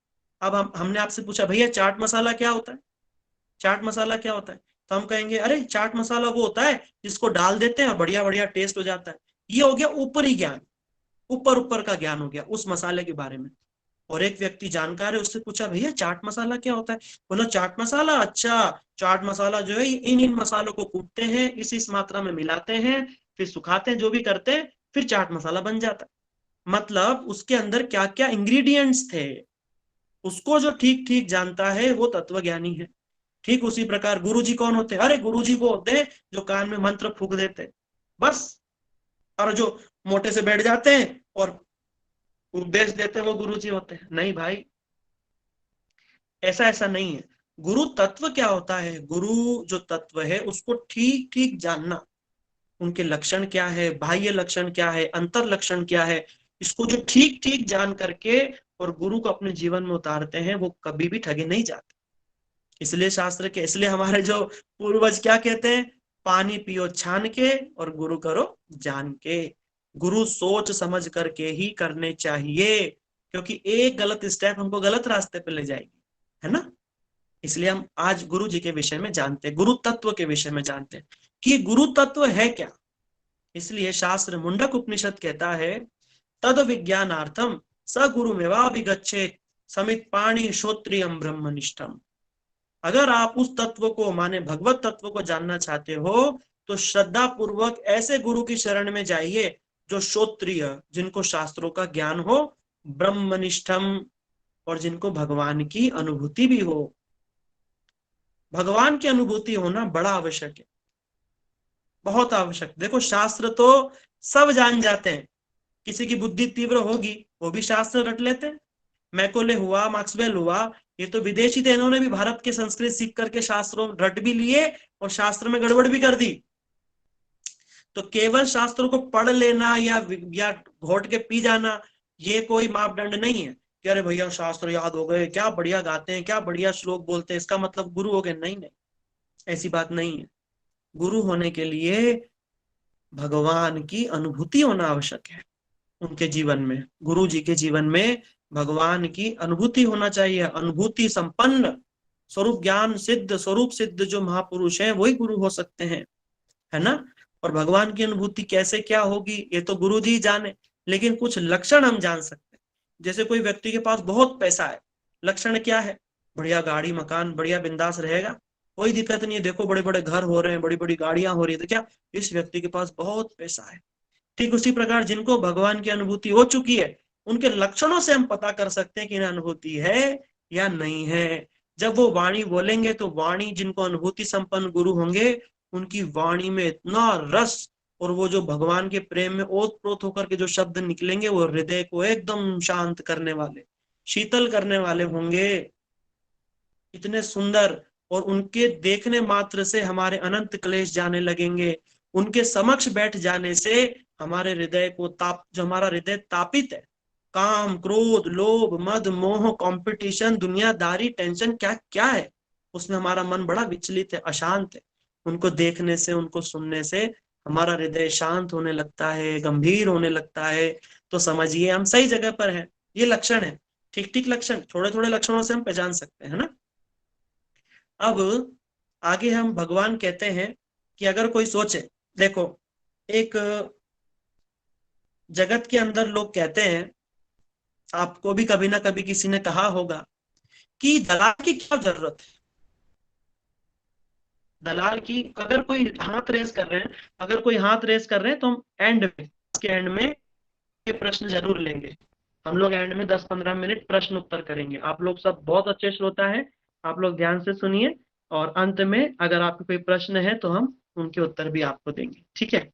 अब हमने आपसे पूछा भैया चाट मसाला क्या होता है, चाट मसाला क्या होता है? तो हम कहेंगे अरे चाट मसाला वो होता है जिसको डाल देते हैं और बढ़िया बढ़िया टेस्ट हो जाता है। ये हो गया ऊपरी ज्ञान, ऊपर ऊपर का ज्ञान हो गया उस मसाले के बारे में। और एक व्यक्ति जानकार है, उससे पूछा भैया चाट मसाला क्या होता है? बोला चाट मसाला, अच्छा चाट मसाला जो है इन इन मसालों को कूटते हैं, इस मात्रा में मिलाते हैं, फिर सुखाते हैं, जो भी करते हैं, फिर चाट मसाला बन जाता है। मतलब उसके अंदर क्या क्या इंग्रेडिएंट्स थे, उसको जो ठीक ठीक जानता है वो तत्वज्ञानी है। ठीक उसी प्रकार गुरु जी कौन होते हैं? अरे गुरु जी वो होते हैं जो कान में मंत्र फूक देते हैं बस, और जो मोटे से बैठ जाते हैं और उपदेश देते हैं वो गुरु जी होते हैं। नहीं भाई, ऐसा ऐसा नहीं है। गुरु तत्व क्या होता है? गुरु जो तत्व है उसको ठीक ठीक जानना, उनके लक्षण क्या है, बाह्य लक्षण क्या है, अंतर लक्षण क्या है, इसको जो ठीक ठीक जान करके और गुरु को अपने जीवन में उतारते हैं, वो कभी भी ठगे नहीं जाते। इसलिए शास्त्र के, इसलिए हमारे जो पूर्वज क्या कहते हैं, पानी पियो छान के और गुरु करो जान के। गुरु सोच समझ करके ही करने चाहिए, क्योंकि एक गलत स्टेप हमको गलत रास्ते पे ले जाएगी, है ना। इसलिए हम आज गुरु जी के विषय में जानते हैं, गुरु तत्व के विषय में जानते हैं कि गुरु तत्व है क्या। इसलिए शास्त्र मुंडक उपनिषद कहता है, तद विज्ञानार्थम स गुरुमेवाभिगच्छेत् समित पाणी श्रोत्रियम ब्रह्मनिष्ठम। अगर आप उस तत्व को, माने भगवत तत्व को जानना चाहते हो, तो श्रद्धा पूर्वक ऐसे गुरु की शरण में जाइए जो श्रोत्रिय, जिनको शास्त्रों का ज्ञान हो, ब्रह्मनिष्ठम, और जिनको भगवान की अनुभूति भी हो। भगवान की अनुभूति होना बड़ा आवश्यक है, बहुत आवश्यक। देखो शास्त्र तो सब जान जाते हैं, किसी की बुद्धि तीव्र होगी वो भी शास्त्र रट लेते हैं। मैकोले हुआ, मैक्सवेल हुआ, ये तो विदेशी थे, इन्होंने भी भारत के संस्कृत सीख करके शास्त्रों रट भी लिए और शास्त्र में गड़बड़ भी कर दी। तो केवल शास्त्रों को पढ़ लेना या घोट के पी जाना, ये कोई मापदंड नहीं है कि अरे भैया शास्त्र याद हो गए, क्या बढ़िया गाते हैं, क्या बढ़िया श्लोक बोलते हैं, इसका मतलब गुरु हो गए। नहीं नहीं, ऐसी बात नहीं है। गुरु होने के लिए भगवान की अनुभूति होना आवश्यक है। उनके जीवन में, गुरु जी के जीवन में भगवान की अनुभूति होना चाहिए। अनुभूति संपन्न, स्वरूप ज्ञान सिद्ध, स्वरूप सिद्ध जो महापुरुष हैं वही गुरु हो सकते हैं, है ना। और भगवान की अनुभूति कैसे क्या होगी ये तो गुरु जी जाने, लेकिन कुछ लक्षण हम जान सकते हैं। जैसे कोई व्यक्ति के पास बहुत पैसा है, लक्षण क्या है? बढ़िया गाड़ी मकान, बढ़िया बिंदास रहेगा, कोई दिक्कत नहीं है। देखो बड़े बड़े घर हो रहे हैं, बड़ी बड़ी गाड़ियां हो रही है, तो क्या इस व्यक्ति के पास बहुत पैसा है। ठीक उसी प्रकार जिनको भगवान की अनुभूति हो चुकी है, उनके लक्षणों से हम पता कर सकते हैं कि अनुभूति है या नहीं है। जब वो वाणी बोलेंगे तो वाणी, जिनको अनुभूति संपन्न गुरु होंगे, उनकी वाणी में इतना रस और वो जो भगवान के प्रेम में ओतप्रोत होकर के जो शब्द निकलेंगे, वो हृदय को एकदम शांत करने वाले, शीतल करने वाले होंगे, इतने सुंदर। और उनके देखने मात्र से हमारे अनंत क्लेश जाने लगेंगे। उनके समक्ष बैठ जाने से हमारे हृदय को जो हमारा हृदय तापित है, काम क्रोध लोभ मद मोह कंपटीशन दुनियादारी टेंशन क्या क्या है, उसमें हमारा मन बड़ा विचलित है, अशांत है। उनको देखने से, उनको सुनने से हमारा हृदय शांत होने लगता है, गंभीर होने लगता है। तो समझिए हम सही जगह पर हैं। ये लक्षण है, ठीक ठीक लक्षण, थोड़े थोड़े लक्षणों से हम पहचान सकते हैं, है ना। अब आगे हम भगवान कहते हैं कि अगर कोई सोचे, देखो एक जगत के अंदर लोग कहते हैं, आपको भी कभी ना कभी किसी ने कहा होगा कि दलाल की क्या जरूरत है। दलाल की, अगर कोई हाथ रेस कर रहे हैं, अगर कोई हाथ रेस कर रहे हैं तो हम एंड में, इसके एंड में ये प्रश्न जरूर लेंगे हम लोग एंड में 10-15 मिनट प्रश्न उत्तर करेंगे। आप लोग सब बहुत अच्छे श्रोता हैं, आप लोग ध्यान से सुनिए, और अंत में अगर आपको कोई प्रश्न है तो हम उनके उत्तर भी आपको देंगे, ठीक है।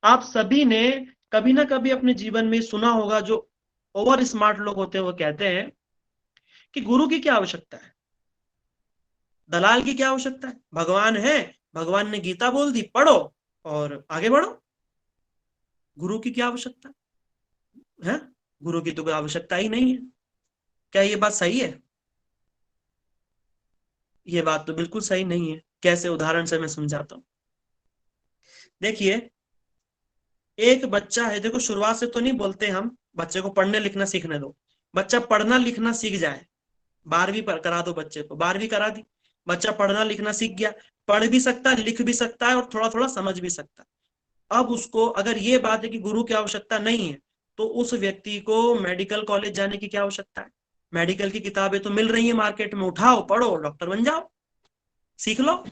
आप सभी ने कभी ना कभी अपने जीवन में सुना होगा, जो ओवर स्मार्ट लोग होते हैं वो कहते हैं कि गुरु की क्या आवश्यकता है, दलाल की क्या आवश्यकता है, भगवान है, भगवान ने गीता बोल दी, पढ़ो और आगे बढ़ो, गुरु की क्या आवश्यकता है, गुरु की तो कोई आवश्यकता ही नहीं है। क्या ये बात सही है? ये बात तो बिल्कुल सही नहीं है। कैसे? उदाहरण से मैं समझाता हूं। देखिए, एक बच्चा है, देखो शुरुआत से तो नहीं बोलते हम बच्चे को पढ़ने लिखना सीखने दो, बच्चा पढ़ना लिखना सीख जाए, 12वीं पर करा दो बच्चे को, 12वीं करा दी, बच्चा पढ़ना लिखना सीख गया, पढ़ भी सकता है, लिख भी सकता है और थोड़ा थोड़ा समझ भी सकता है। अब उसको अगर ये बात है कि गुरु की आवश्यकता नहीं है, तो उस व्यक्ति को मेडिकल कॉलेज जाने की क्या आवश्यकता है? मेडिकल की किताबें तो मिल रही है मार्केट में, उठाओ, पढ़ो, डॉक्टर बन जाओ, सीख लो।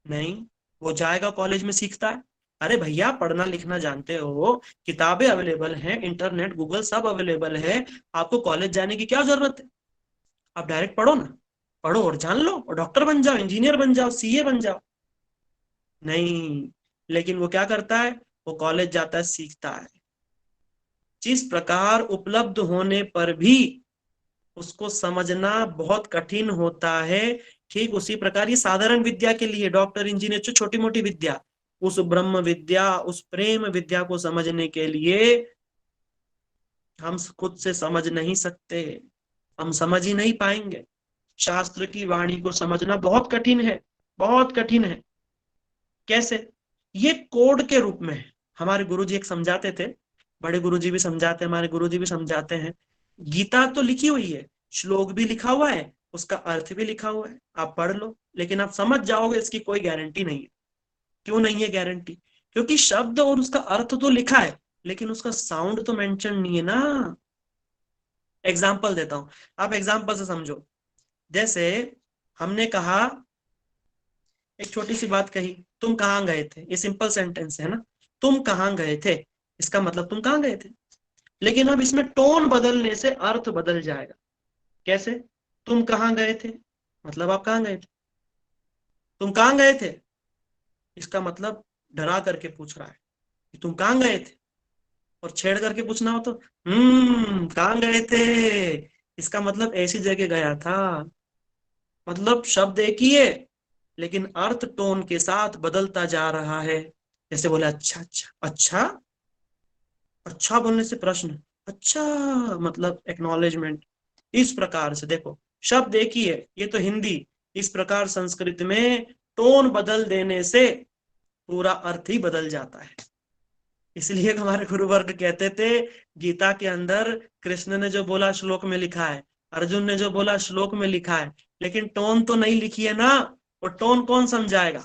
नहीं, वो जाएगा कॉलेज में सीखता है। अरे भैया, पढ़ना लिखना जानते हो, किताबें अवेलेबल हैं, इंटरनेट गूगल सब अवेलेबल है, आपको कॉलेज जाने की क्या जरूरत है? आप डायरेक्ट पढ़ो ना, पढ़ो और जान लो और डॉक्टर बन जाओ, इंजीनियर बन जाओ, सीए बन जाओ। नहीं, लेकिन वो क्या करता है? वो कॉलेज जाता है, सीखता है। जिस प्रकार उपलब्ध होने पर भी उसको समझना बहुत कठिन होता है, ठीक उसी प्रकार ये साधारण विद्या के लिए, डॉक्टर इंजीनियर जो छोटी मोटी विद्या, उस ब्रह्म विद्या, उस प्रेम विद्या को समझने के लिए हम खुद से समझ नहीं सकते, हम समझ ही नहीं पाएंगे। शास्त्र की वाणी को समझना बहुत कठिन है, बहुत कठिन है। कैसे? ये कोड के रूप में है। हमारे गुरुजी एक समझाते थे, बड़े गुरुजी भी समझाते हैं, हमारे गुरुजी भी समझाते हैं, गीता तो लिखी हुई है, श्लोक भी लिखा हुआ है, उसका अर्थ भी लिखा हुआ है, आप पढ़ लो, लेकिन आप समझ जाओगे इसकी कोई गारंटी नहीं है। क्यों नहीं है गारंटी? क्योंकि शब्द और उसका अर्थ तो लिखा है, लेकिन उसका साउंड तो मेंशन नहीं है ना। एग्जाम्पल देता हूं, आप एग्जाम्पल से समझो। जैसे हमने कहा, एक छोटी सी बात कही, तुम कहाँ गए थे, ये सिंपल सेंटेंस है ना, तुम कहाँ गए थे, इसका मतलब तुम कहाँ गए थे, लेकिन अब इसमें टोन बदलने से अर्थ बदल जाएगा। कैसे? तुम कहाँ गए थे, मतलब आप कहाँ गए थे, तुम कहाँ गए थे, इसका मतलब डरा करके पूछ रहा है कि तुम कहाँ गए थे, और छेड़ करके पूछना हो तो कहाँ गए थे, इसका मतलब ऐसी जगह गया था। मतलब शब्द एक ही है, लेकिन अर्थ टोन के साथ बदलता जा रहा है। जैसे बोले अच्छा अच्छा अच्छा, अच्छा बोलने से प्रश्न, अच्छा मतलब एक्नॉलेजमेंट। इस प्रकार से देखो, शब्द एक ही है, ये तो हिंदी, इस प्रकार संस्कृत में टोन बदल देने से पूरा अर्थ ही बदल जाता है। इसलिए हमारे गुरुवर्ग कहते थे, गीता के अंदर कृष्ण ने जो बोला श्लोक में लिखा है, अर्जुन ने जो बोला श्लोक में लिखा है, लेकिन टोन तो नहीं लिखी है ना। वो टोन कौन समझाएगा?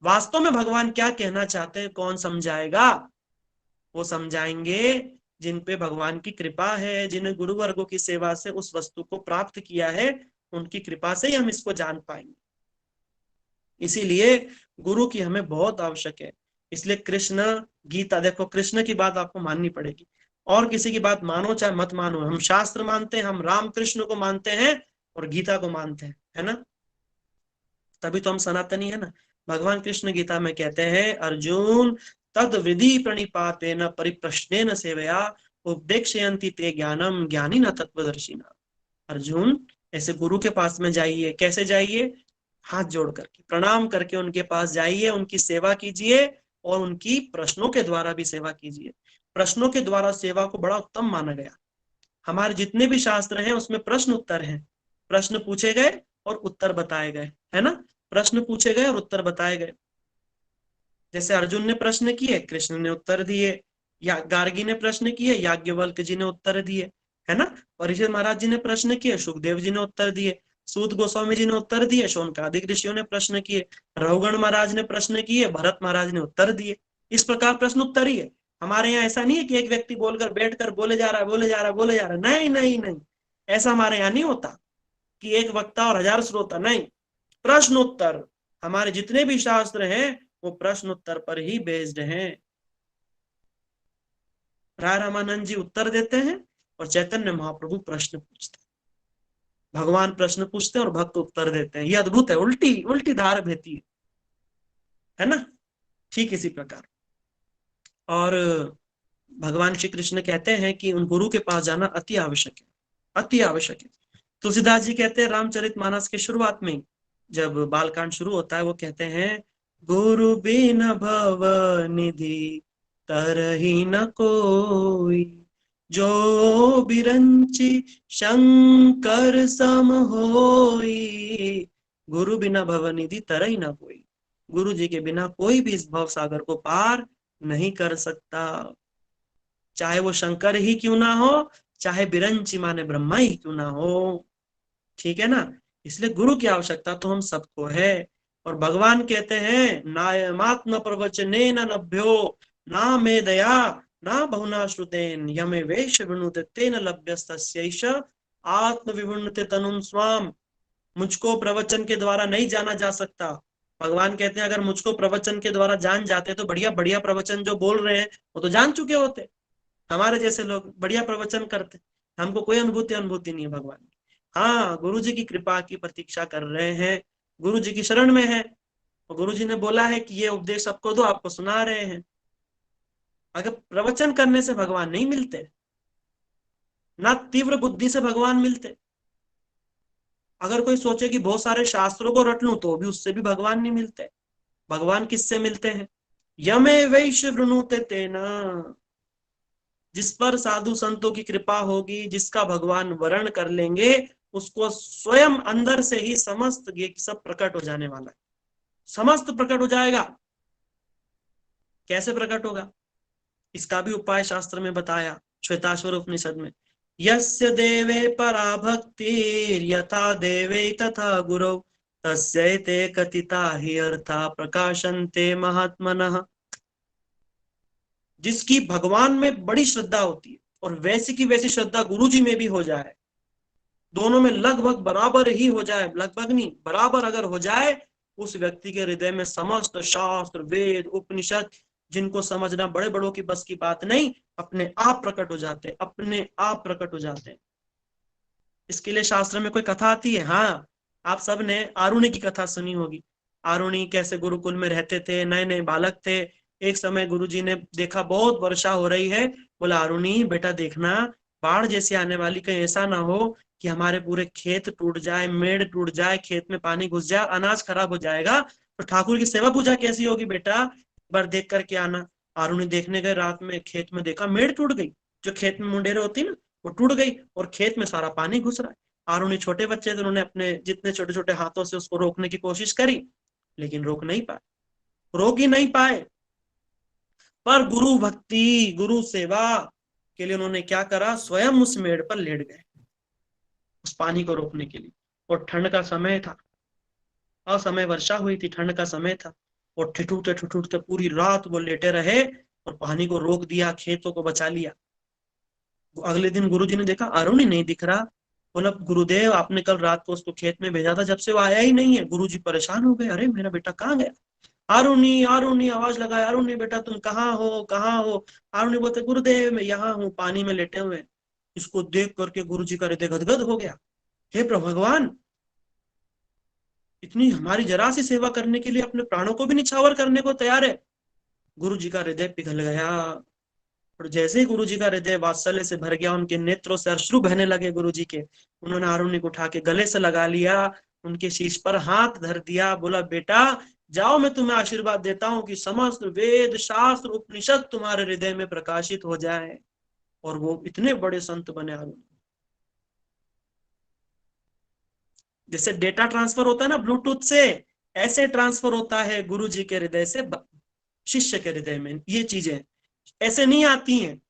वास्तव में भगवान क्या कहना चाहते हैं कौन समझाएगा? वो समझाएंगे जिन पे भगवान की कृपा है, जिन्हें गुरु वर्गों की सेवा से उस वस्तु को प्राप्त किया है, उनकी कृपा से ही हम इसको जान पाएंगे। इसीलिए गुरु की हमें बहुत आवश्यक है। इसलिए कृष्ण गीता, देखो कृष्ण की बात आपको माननी पड़ेगी, और किसी की बात मानो चाहे मत मानो, हम शास्त्र मानते हैं, हम राम कृष्ण को मानते हैं और गीता को मानते हैं, है ना, तभी तो हम सनातनी है ना। भगवान कृष्ण गीता में कहते हैं, अर्जुन तद विधि प्रणिपातेन परिप्रश्नेन सेवया उपदेक्षयन्ति ते ज्ञानम ज्ञानी न तत्वदर्शिना। अर्जुन, ऐसे गुरु के पास में जाइए। कैसे जाइए? हाथ जोड़ करके, प्रणाम करके उनके पास जाइए, उनकी सेवा कीजिए और उनकी प्रश्नों के द्वारा भी सेवा कीजिए। प्रश्नों के द्वारा सेवा को बड़ा उत्तम माना गया। हमारे जितने भी शास्त्र हैं उसमें प्रश्न उत्तर हैं, प्रश्न पूछे गए और उत्तर बताए गए, है ना, प्रश्न पूछे गए और उत्तर बताए गए। जैसे अर्जुन ने प्रश्न किए, कृष्ण ने उत्तर दिए, या गार्गी ने प्रश्न किए, याज्ञवल्क्य जी ने उत्तर दिए, है ना, परीक्षित महाराज जी ने प्रश्न किए, सुखदेव जी ने उत्तर दिए, सूत गोस्वामी जी ने उत्तर दिए, शौनकादिक ऋषियों ने प्रश्न किए, रघुगण महाराज ने प्रश्न किए, भरत महाराज ने उत्तर दिए। इस प्रकार प्रश्न उत्तर ही है। हमारे यहाँ ऐसा नहीं है कि एक व्यक्ति बोलकर बैठकर बोले जा रहा है, बोले जा रहा है, बोले जा रहा है, नहीं नहीं नहीं, ऐसा हमारे यहाँ नहीं होता कि एक वक्ता और 1000 श्रोता, नहीं, प्रश्न उत्तर। हमारे जितने भी शास्त्र हैं वो प्रश्न उत्तर पर ही बेस्ड हैं। राय रामानंद जी उत्तर देते हैं और चैतन्य महाप्रभु प्रश्न पूछते हैं। भगवान प्रश्न पूछते हैं और भक्त उत्तर देते हैं। ये अद्भुत है, उल्टी उल्टी धार बहती है ना, ठीक इसी प्रकार। और भगवान श्री कृष्ण कहते हैं कि उन गुरु के पास जाना अति आवश्यक है, अति आवश्यक है। तुलसीदास जी कहते हैं रामचरितमानस के शुरुआत में जब बालकांड शुरू होता है, वो कहते हैं गुरु बिन भव निधि तरहि न कोई, जो बिरंची शंकर सम होई। गुरु बिना भव निधि तरहि न कोई, गुरु जी के बिना कोई भी इस भव सागर को पार नहीं कर सकता, चाहे वो शंकर ही क्यों ना हो, चाहे बिरंची माने ब्रह्मा ही क्यों ना हो। ठीक है ना, इसलिए गुरु की आवश्यकता तो हम सबको है। और भगवान कहते हैं नायमात्म प्रवचने न लभ्यो ना मे दया ना बहुना श्रुतेन यमे वेश विनुते तेन लभ्यस्तस्यैष आत्म विवुण्णते तनुम स्वाम। मुझको प्रवचन के द्वारा नहीं जाना जा सकता। भगवान कहते हैं अगर मुझको प्रवचन के द्वारा जान जाते तो बढ़िया बढ़िया प्रवचन जो बोल रहे हैं वो तो जान चुके होते। हमारे जैसे लोग बढ़िया प्रवचन करते, हमको कोई अनुभूति नहीं है भगवान की। हाँ, गुरु जी की कृपा की प्रतीक्षा कर रहे हैं, गुरु जी की शरण में है, और गुरु जी ने बोला है कि ये उपदेश सबको दो, आपको सुना रहे हैं। अगर प्रवचन करने से भगवान नहीं मिलते, ना तीव्र बुद्धि से भगवान मिलते। अगर कोई सोचे कि बहुत सारे शास्त्रों को रट लूं तो भी उससे भी भगवान नहीं मिलते। भगवान किससे मिलते हैं? यमे वैश्य वृणुते तेना, जिस पर साधु संतों की कृपा होगी, जिसका भगवान वर्ण कर लेंगे, उसको स्वयं अंदर से ही समस्त ये सब प्रकट हो जाने वाला है, समस्त प्रकट हो जाएगा। कैसे प्रकट होगा, इसका भी उपाय शास्त्र में बताया श्वेताश्वर उपनिषद में। यस्य देवे परा भक्तिर् यथा देवे तथा गुरौ तस्यैते कथिता हि अर्था प्रकाशन्ते महात्मनः। जिसकी भगवान में बड़ी श्रद्धा होती है और वैसी की वैसी श्रद्धा गुरु जी में भी हो जाए, दोनों में लगभग बराबर ही हो जाए, लगभग नहीं बराबर अगर हो जाए, उस व्यक्ति के हृदय में समस्त शास्त्र वेद उपनिषद जिनको समझना बड़े बड़ों की बस की बात नहीं, अपने आप प्रकट हो जाते, अपने आप प्रकट हो जाते हैं। इसके लिए शास्त्र में कोई कथा आती है। हाँ, आप सब ने आरुणि की कथा सुनी होगी। आरुणि कैसे गुरुकुल में रहते थे, नए नए बालक थे। एक समय गुरुजी ने देखा बहुत वर्षा हो रही है, बोला आरुणि बेटा देखना बाढ़ जैसी आने वाली, कहीं ऐसा ना हो कि हमारे पूरे खेत टूट जाए, मेड़ टूट जाए, खेत में पानी घुस जाए, अनाज खराब हो जाएगा, तो ठाकुर की सेवा पूजा कैसी होगी बेटा, एक बार देख करके आना। आरुणि देखने गए, रात में खेत में देखा मेड़ टूट गई, जो खेत में मुंडेरे होती ना वो टूट गई और खेत में सारा पानी घुस रहा है। आरुणि छोटे बच्चे थे, उन्होंने अपने जितने छोटे छोटे हाथों से उसको रोकने की कोशिश करी, लेकिन रोक नहीं पाए, रोक ही नहीं पाए। पर गुरु भक्ति गुरु सेवा के लिए उन्होंने क्या करा, स्वयं उस मेड़ पर लेट गए उस पानी को रोकने के लिए। और ठंड का समय था, असमय वर्षा हुई थी, ठंड का समय था, और ठिठुरते ठिठुरते पूरी रात वो लेटे रहे और पानी को रोक दिया, खेतों को बचा लिया। अगले दिन गुरुजी ने देखा आरुणि नहीं दिख रहा। बोला गुरुदेव आपने कल रात को उसको खेत में भेजा था, जब से वो आया ही नहीं है। गुरुजी परेशान हो गए, अरे मेरा बेटा कहाँ गया। आरुणि आरुणि आवाज लगाया, आरुणि बेटा तुम कहाँ हो, कहाँ हो। आरुणि बोलते गुरुदेव मैं यहाँ हूँ, पानी में लेटे हुए। इसको देख करके गुरुजी का हृदय गदगद हो गया। हे प्रभु भगवान, इतनी हमारी जरा सी सेवा करने के लिए अपने प्राणों को भी निछावर करने को तैयार है। गुरुजी का हृदय पिघल गया। और जैसे ही गुरुजी का हृदय वात्सल्य से भर गया, उनके नेत्रों से अश्रु बहने लगे गुरुजी के। उन्होंने आरुणि को उठा के गले से लगा लिया, उनके शीश पर हाथ धर दिया, बोला बेटा जाओ मैं तुम्हें आशीर्वाद देता हूँ कि समस्त वेद शास्त्र उपनिषद तुम्हारे हृदय में प्रकाशित हो जाए। और वो इतने बड़े संत बने आरुणि। जैसे डेटा ट्रांसफर होता है ना ब्लूटूथ से, ऐसे ट्रांसफर होता है गुरु जी के हृदय से शिष्य के हृदय में। ये चीजें ऐसे नहीं आती हैं,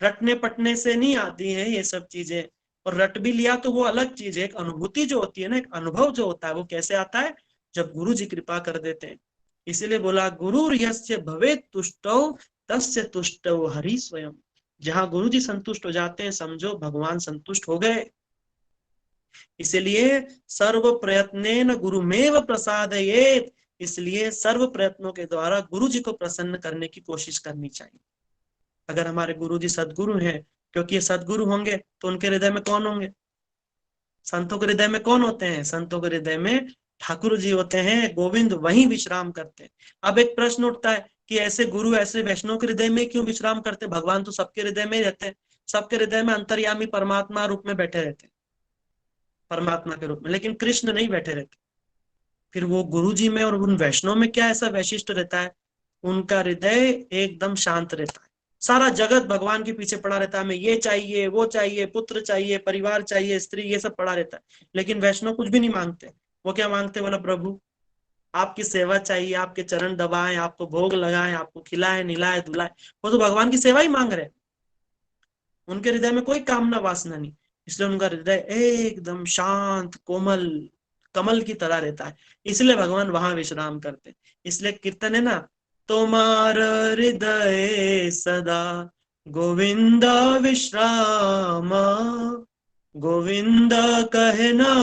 रटने पटने से नहीं आती हैं ये सब चीजें। और रट भी लिया तो वो अलग चीज है, एक अनुभूति जो होती है ना, एक अनुभव जो होता है, वो कैसे आता है, जब गुरु जी कृपा कर देते हैं। इसीलिए बोला गुरु यस्य भवेत् तुष्टौ तस्य तुष्टौ हरि स्वयं। जहां गुरु जी संतुष्ट हो जाते हैं, समझो भगवान संतुष्ट हो गए। इसलिए सर्व प्रयत्नेन गुरुमेव प्रसादयेत्, इसलिए सर्व प्रयत्नों के द्वारा गुरु जी को प्रसन्न करने की कोशिश करनी चाहिए। अगर हमारे गुरु जी सदगुरु हैं क्योंकि ये सदगुरु होंगे तो उनके हृदय में कौन होंगे? संतों के हृदय में कौन होते हैं? संतों के हृदय में ठाकुर जी होते हैं, गोविंद वहीं विश्राम करते हैं। अब एक प्रश्न उठता है कि ऐसे गुरु ऐसे वैष्णव के हृदय में क्यों विश्राम करते? भगवान तो सबके हृदय में ही रहते हैं, सबके हृदय में अंतर्यामी परमात्मा रूप में बैठे रहते हैं, परमात्मा के रूप में, लेकिन कृष्ण नहीं बैठे रहते। फिर वो गुरु जी में और उन वैष्णव में क्या ऐसा वैशिष्ट रहता है? उनका हृदय एकदम शांत रहता है, सारा जगत भगवान के पीछे पड़ा रहता है, हमें ये चाहिए वो चाहिए, पुत्र चाहिए, परिवार चाहिए, स्त्री, ये सब पड़ा रहता है। लेकिन वैष्णव कुछ भी नहीं मांगते। वो क्या मांगते? बोला प्रभु आपकी सेवा चाहिए, आपके चरण दबाएं, आपको भोग लगाएं, आपको खिलाएं निलाएं धुलाएं। वो तो भगवान की सेवा ही मांग रहे हैं, उनके हृदय में कोई कामना वासना नहीं। इसलिए उनका हृदय एकदम शांत कोमल कमल की तरह रहता है, इसलिए भगवान वहां विश्राम करते। इसलिए कीर्तन है ना, तुम्हार हृदय सदा गोविंद विश्राम, गोविंद कहना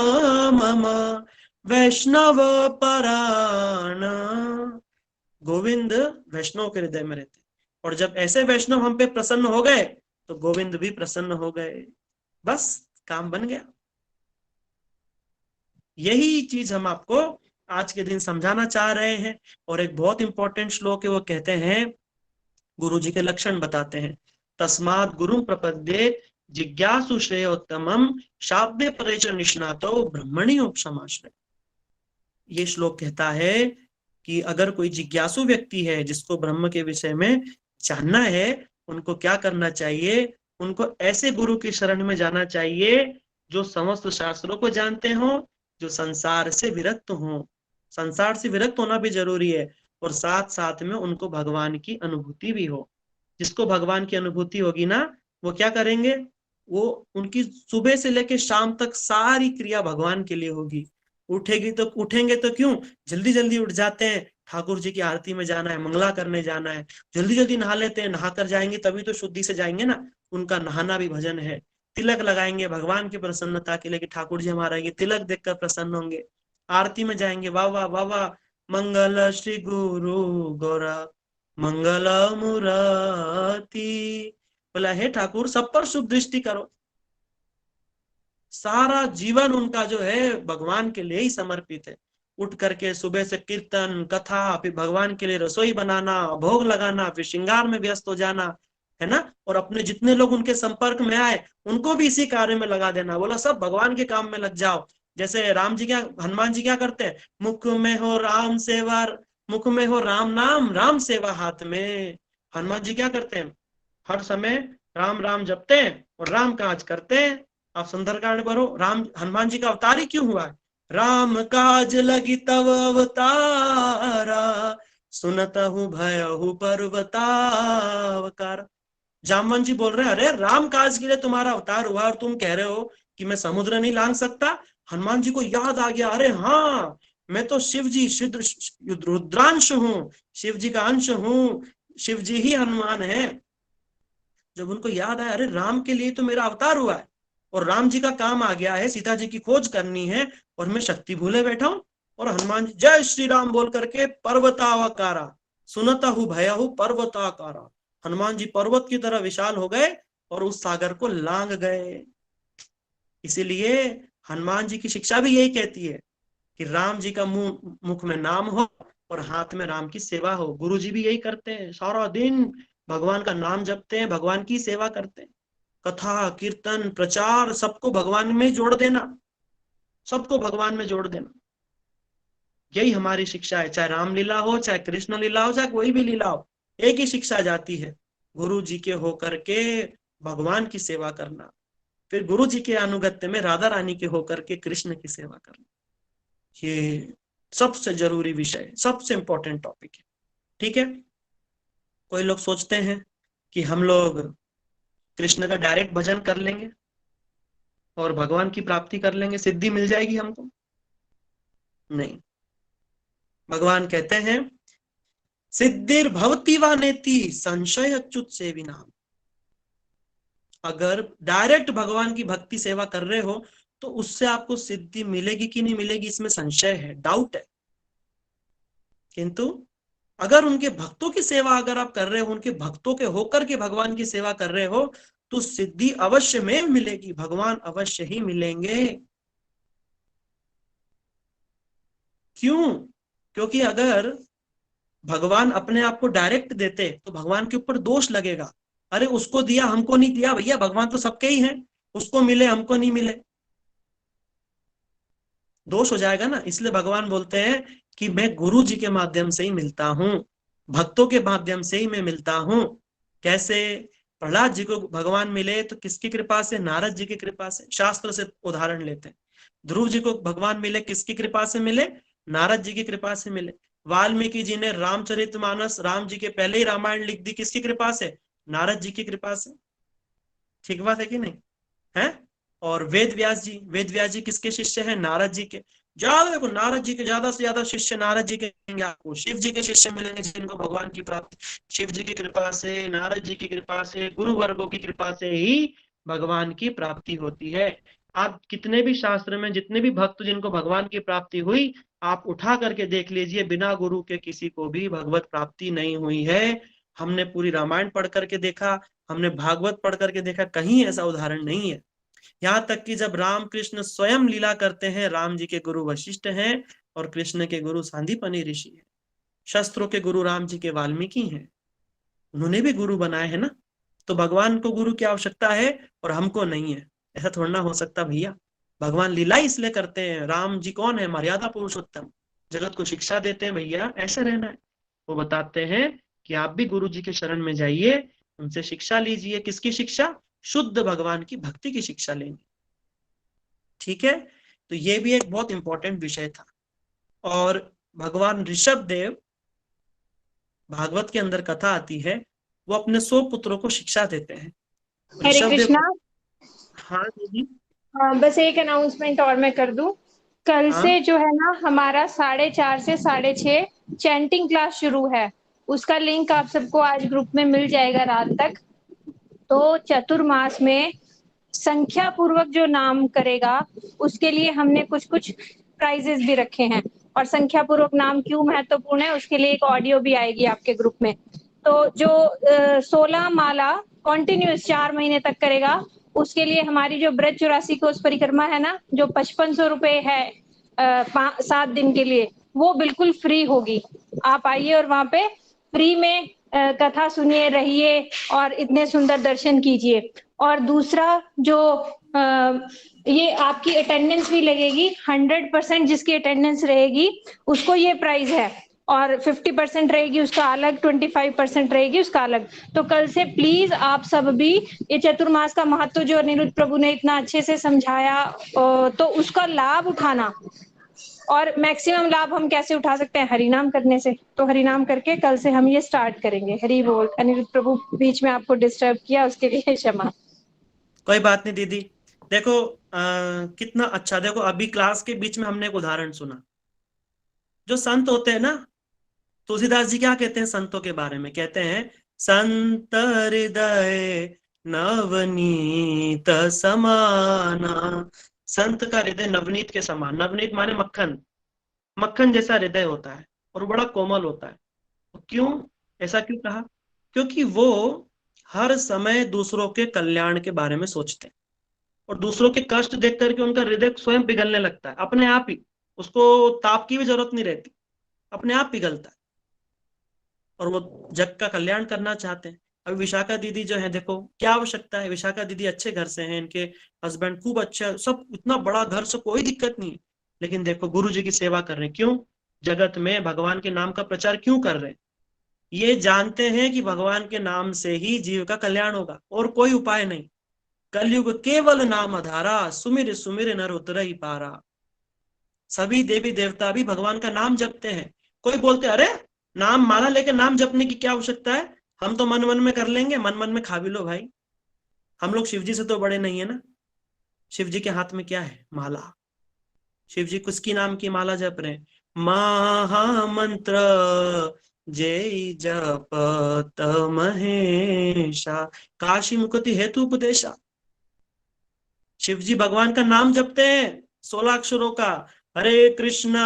मम वैष्णव पराण। गोविंद वैष्णव के हृदय में रहते, और जब ऐसे वैष्णव हम पे प्रसन्न हो गए तो गोविंद भी प्रसन्न हो गए, बस काम बन गया। यही चीज हम आपको आज के दिन समझाना चाह रहे हैं। और एक बहुत इंपॉर्टेंट श्लोक है, वो कहते हैं, गुरु जी के लक्षण बताते हैं, तस्मात् गुरुं प्रपद्ये जिज्ञासु श्रेयोत्तमं शाब्दे परे च निष्णातो ब्रह्मणि उपसमाश्रय। ये श्लोक कहता है कि अगर कोई जिज्ञासु व्यक्ति है जिसको ब्रह्म के विषय में जानना है, उनको क्या करना चाहिए? उनको ऐसे गुरु की शरण में जाना चाहिए जो समस्त शास्त्रों को जानते हो, जो संसार से विरक्त हो। संसार से विरक्त होना भी जरूरी है, और साथ साथ में उनको भगवान की अनुभूति भी हो। जिसको भगवान की अनुभूति होगी ना, वो क्या करेंगे? वो उनकी सुबह से लेकर शाम तक सारी क्रिया भगवान के लिए होगी। उठेंगे तो क्यों, जल्दी जल्दी उठ जाते हैं, ठाकुर जी की आरती में जाना है, मंगला करने जाना है, जल्दी जल्दी नहा लेते हैं, नहाकर जाएंगे तभी तो शुद्धि से जाएंगे ना। उनका नहाना भी भजन है। तिलक लगाएंगे भगवान की प्रसन्नता के लिए कि ठाकुर जी हमारा ये तिलक देखकर प्रसन्न होंगे। आरती में जाएंगे, वाह वाह वाह वाह, मंगल श्री गुरु गौरा मंगल मुराती। बोला हे ठाकुर सब पर शुभ दृष्टि करो। सारा जीवन उनका जो है भगवान के लिए ही समर्पित है। उठ करके सुबह से कीर्तन कथा, फिर भगवान के लिए रसोई बनाना, भोग लगाना, फिर श्रृंगार में व्यस्त हो जाना, है ना। और अपने जितने लोग उनके संपर्क में आए उनको भी इसी कार्य में लगा देना। बोला सब भगवान के काम में लग जाओ। जैसे राम जी क्या, हनुमान जी क्या करते हैं? मुख में हो राम सेवा, मुख में हो राम नाम, राम सेवा हाथ में। हनुमान जी क्या करते हैं? हर समय राम राम जपते हैं और राम काज करते हैं। आप सुंदरकांड पढ़ो, राम हनुमान जी का अवतार ही क्यों हुआ है? राम काज लगी तव अवतारा, सुनत हूँ भय हूँ पर्वतावकार। जामवन जी बोल रहे हैं, अरे राम काज के लिए तुम्हारा अवतार हुआ और तुम कह रहे हो कि मैं समुद्र नहीं लांघ सकता। हनुमान जी को याद आ गया, अरे हाँ मैं तो शिव जी रुद्रांश हूँ, शिव जी का अंश हूँ, शिव जी ही हनुमान है। जब उनको याद आया, अरे राम के लिए तो मेरा अवतार हुआ है और राम जी का काम आ गया है, सीता जी की खोज करनी है और मैं शक्ति भूले बैठा हूं। और हनुमान जी जय श्री राम बोल करके पर्वतावकारा, सुनता हूं भया हूं पर्वताकारा। हनुमान जी पर्वत की तरह विशाल हो गए और उस सागर को लांग गए। इसीलिए हनुमान जी की शिक्षा भी यही कहती है कि राम जी का मुख में नाम हो और हाथ में राम की सेवा हो। गुरु जी भी यही करते हैं, सारा दिन भगवान का नाम जपते हैं, भगवान की सेवा करते हैं। कथा कीर्तन प्रचार सबको भगवान में जोड़ देना, सबको भगवान में जोड़ देना, यही हमारी शिक्षा है। चाहे रामलीला हो, चाहे कृष्ण लीला हो, चाहे कोई भी लीला हो, एक ही शिक्षा जाती है, गुरु जी के होकर के भगवान की सेवा करना, फिर गुरु जी के अनुगत्य में राधा रानी के होकर के कृष्ण की सेवा करना। ये सबसे जरूरी विषय, सबसे इंपॉर्टेंट टॉपिक है। ठीक है। कोई लोग सोचते हैं कि हम लोग कृष्ण का डायरेक्ट भजन कर लेंगे और भगवान की प्राप्ति कर लेंगे, सिद्धि मिल जाएगी हमको। नहीं, भगवान कहते हैं सिद्धिर भवति वा नेति संशय अच्युत सेविना। अगर डायरेक्ट भगवान की भक्ति सेवा कर रहे हो तो उससे आपको सिद्धि मिलेगी कि नहीं मिलेगी, इसमें संशय है, डाउट है। किंतु अगर उनके भक्तों की सेवा अगर आप कर रहे हो, उनके भक्तों के होकर के भगवान की सेवा कर रहे हो, तो सिद्धि अवश्य में मिलेगी, भगवान अवश्य ही मिलेंगे। क्यों? क्योंकि अगर भगवान अपने आप को डायरेक्ट देते तो भगवान के ऊपर दोष लगेगा, अरे उसको दिया हमको नहीं दिया। भैया भगवान तो सबके ही हैं, उसको मिले हमको नहीं मिले, दोष हो जाएगा ना। इसलिए भगवान बोलते हैं कि मैं गुरु जी के माध्यम से ही मिलता हूं, भक्तों के माध्यम से ही मैं मिलता हूं। कैसे? प्रहलाद जी को भगवान मिले तो किसकी कृपा से? नारद जी की कृपा से। शास्त्र से उदाहरण लेते हैं। ध्रुव जी को भगवान मिले किसकी कृपा से मिले? नारद जी की कृपा से मिले। वाल्मीकि जी ने रामचरितमानस, राम जी के पहले ही रामायण लिख दी, किसकी कृपा से? नारद जी की कृपा से। ठीक बात है कि नहीं है? और वेद व्यास जी किसके शिष्य हैं? नारद जी के। ज्यादा देखो, नारद जी के ज्यादा से ज्यादा शिष्य नारद जी के मिलेंगे आपको। शिव जी के शिष्य मिलेंगे जिनको भगवान की प्राप्ति शिव जी की कृपा से, नारद जी की कृपा से, गुरु वर्गों की कृपा से ही भगवान की प्राप्ति होती है। आप कितने भी शास्त्र में जितने भी भक्त जिनको भगवान की प्राप्ति हुई, आप उठा करके देख लीजिए, बिना गुरु के किसी को भी भगवत प्राप्ति नहीं हुई है। हमने पूरी रामायण पढ़ करके देखा, हमने भागवत पढ़ करके देखा, कहीं ऐसा उदाहरण नहीं है। यहाँ तक कि जब राम कृष्ण स्वयं लीला करते हैं, राम जी के गुरु वशिष्ठ हैं और कृष्ण के गुरु सांदीपनि ऋषि हैं। शस्त्रों के गुरु राम जी के वाल्मीकि हैं, उन्होंने भी गुरु बनाए हैं ना। तो भगवान को गुरु की आवश्यकता है और हमको नहीं है, ऐसा थोड़ा ना हो सकता भैया। भगवान लीला इसलिए करते हैं। राम जी कौन है? मर्यादा पुरुषोत्तम, जगत को शिक्षा देते हैं भैया ऐसे रहना है। वो बताते हैं कि आप भी गुरु जी के शरण में जाइए, उनसे शिक्षा लीजिए। किसकी शिक्षा? शुद्ध भगवान की भक्ति की शिक्षा लेंगे। ठीक है, तो ये भी एक बहुत इंपॉर्टेंट विषय था। और भगवान ऋषभ देव, भागवत के अंदर कथा आती है, वो अपने 100 पुत्रों को शिक्षा देते हैं। हरे ऋषभ देव। कृष्णा। हाँ दीदी। बस एक अनाउंसमेंट और मैं कर दूं। कल हाँ। से जो है ना हमारा 4:30 से 6:30 चैंटिंग क्लास शुरू है। उसका लिंक आप सबको आज ग्रुप में मिल जाएगा रात तक। तो चतुर्मास में संख्या पूर्वक जो नाम करेगा उसके लिए हमने कुछ कुछ प्राइजेस भी रखे हैं। और संख्या पूर्वक नाम क्यों महत्वपूर्ण है उसके लिए एक ऑडियो भी आएगी आपके ग्रुप में। तो जो 16 माला कॉन्टिन्यूस 4 महीने तक करेगा, उसके लिए हमारी जो ब्रज 84 कोस परिक्रमा है ना, जो 5500 रुपए है 7 दिन के लिए, वो बिल्कुल फ्री होगी। आप आइए और वहां पे फ्री में कथा सुनिए, रहिए और इतने सुंदर दर्शन कीजिए। और दूसरा जो ये आपकी अटेंडेंस भी लगेगी, 100% जिसकी अटेंडेंस रहेगी उसको ये प्राइस है, और 50% रहेगी उसका अलग, 25% रहेगी उसका अलग। तो कल से प्लीज आप सब भी ये चतुर्मास का महत्व जो अनिरुद्ध प्रभु ने इतना अच्छे से समझाया, तो उसका लाभ उठाना। और मैक्सिमम लाभ हम कैसे उठा सकते हैं? हरिनाम करने से। तो हरिनाम करके कल से हम ये स्टार्ट करेंगे। हरि बोल। अनिरुद्ध प्रभु बीच में आपको डिस्टर्ब किया उसके लिए क्षमा। कोई बात नहीं दीदी। देखो कितना अच्छा। देखो अभी क्लास के बीच में हमने एक उदाहरण सुना। जो संत होते हैं ना, तुलसीदास जी क्या कहते हैं संतों के बारे में? कहते हैं संत हृदय नवनीत समाना। संत का हृदय नवनीत के समान। नवनीत माने मक्खन, मक्खन जैसा हृदय होता है और बड़ा कोमल होता है। क्यों? ऐसा क्यों कहा? क्योंकि वो हर समय दूसरों के कल्याण के बारे में सोचते हैं और दूसरों के कष्ट देख करके उनका हृदय स्वयं पिघलने लगता है अपने आप ही। उसको ताप की भी जरूरत नहीं रहती, अपने आप पिघलता है और वो जग का कल्याण करना चाहते हैं। अभी विशाखा दीदी जो है, देखो क्या आवश्यकता है। विशाखा दीदी अच्छे घर से हैं, इनके हस्बैंड खूब अच्छा, सब इतना बड़ा घर से कोई दिक्कत नहीं है, लेकिन देखो गुरु जी की सेवा कर रहे हैं। क्यों? जगत में भगवान के नाम का प्रचार क्यों कर रहे हैं? ये जानते हैं कि भगवान के नाम से ही जीव का कल्याण होगा और कोई उपाय नहीं। कलयुग केवल नाम आधारा, सुमिर सुमिर नर उतर ही पारा। सभी देवी देवता भी भगवान का नाम जपते हैं। कोई बोलते अरे नाम माला लेके नाम जपने की क्या आवश्यकता है, हम तो मन मन में कर लेंगे। मन मन में खा भी लो भाई, हम लोग शिव जी से तो बड़े नहीं है ना। शिव जी के हाथ में क्या है? माला। शिव जी किसकी नाम की माला जप रहे हैं? महामंत्र जय जपत महेशा, काशी मुक्ति हेतु उपदेशा। शिव जी भगवान का नाम जपते हैं 16 अक्षरों का। हरे कृष्णा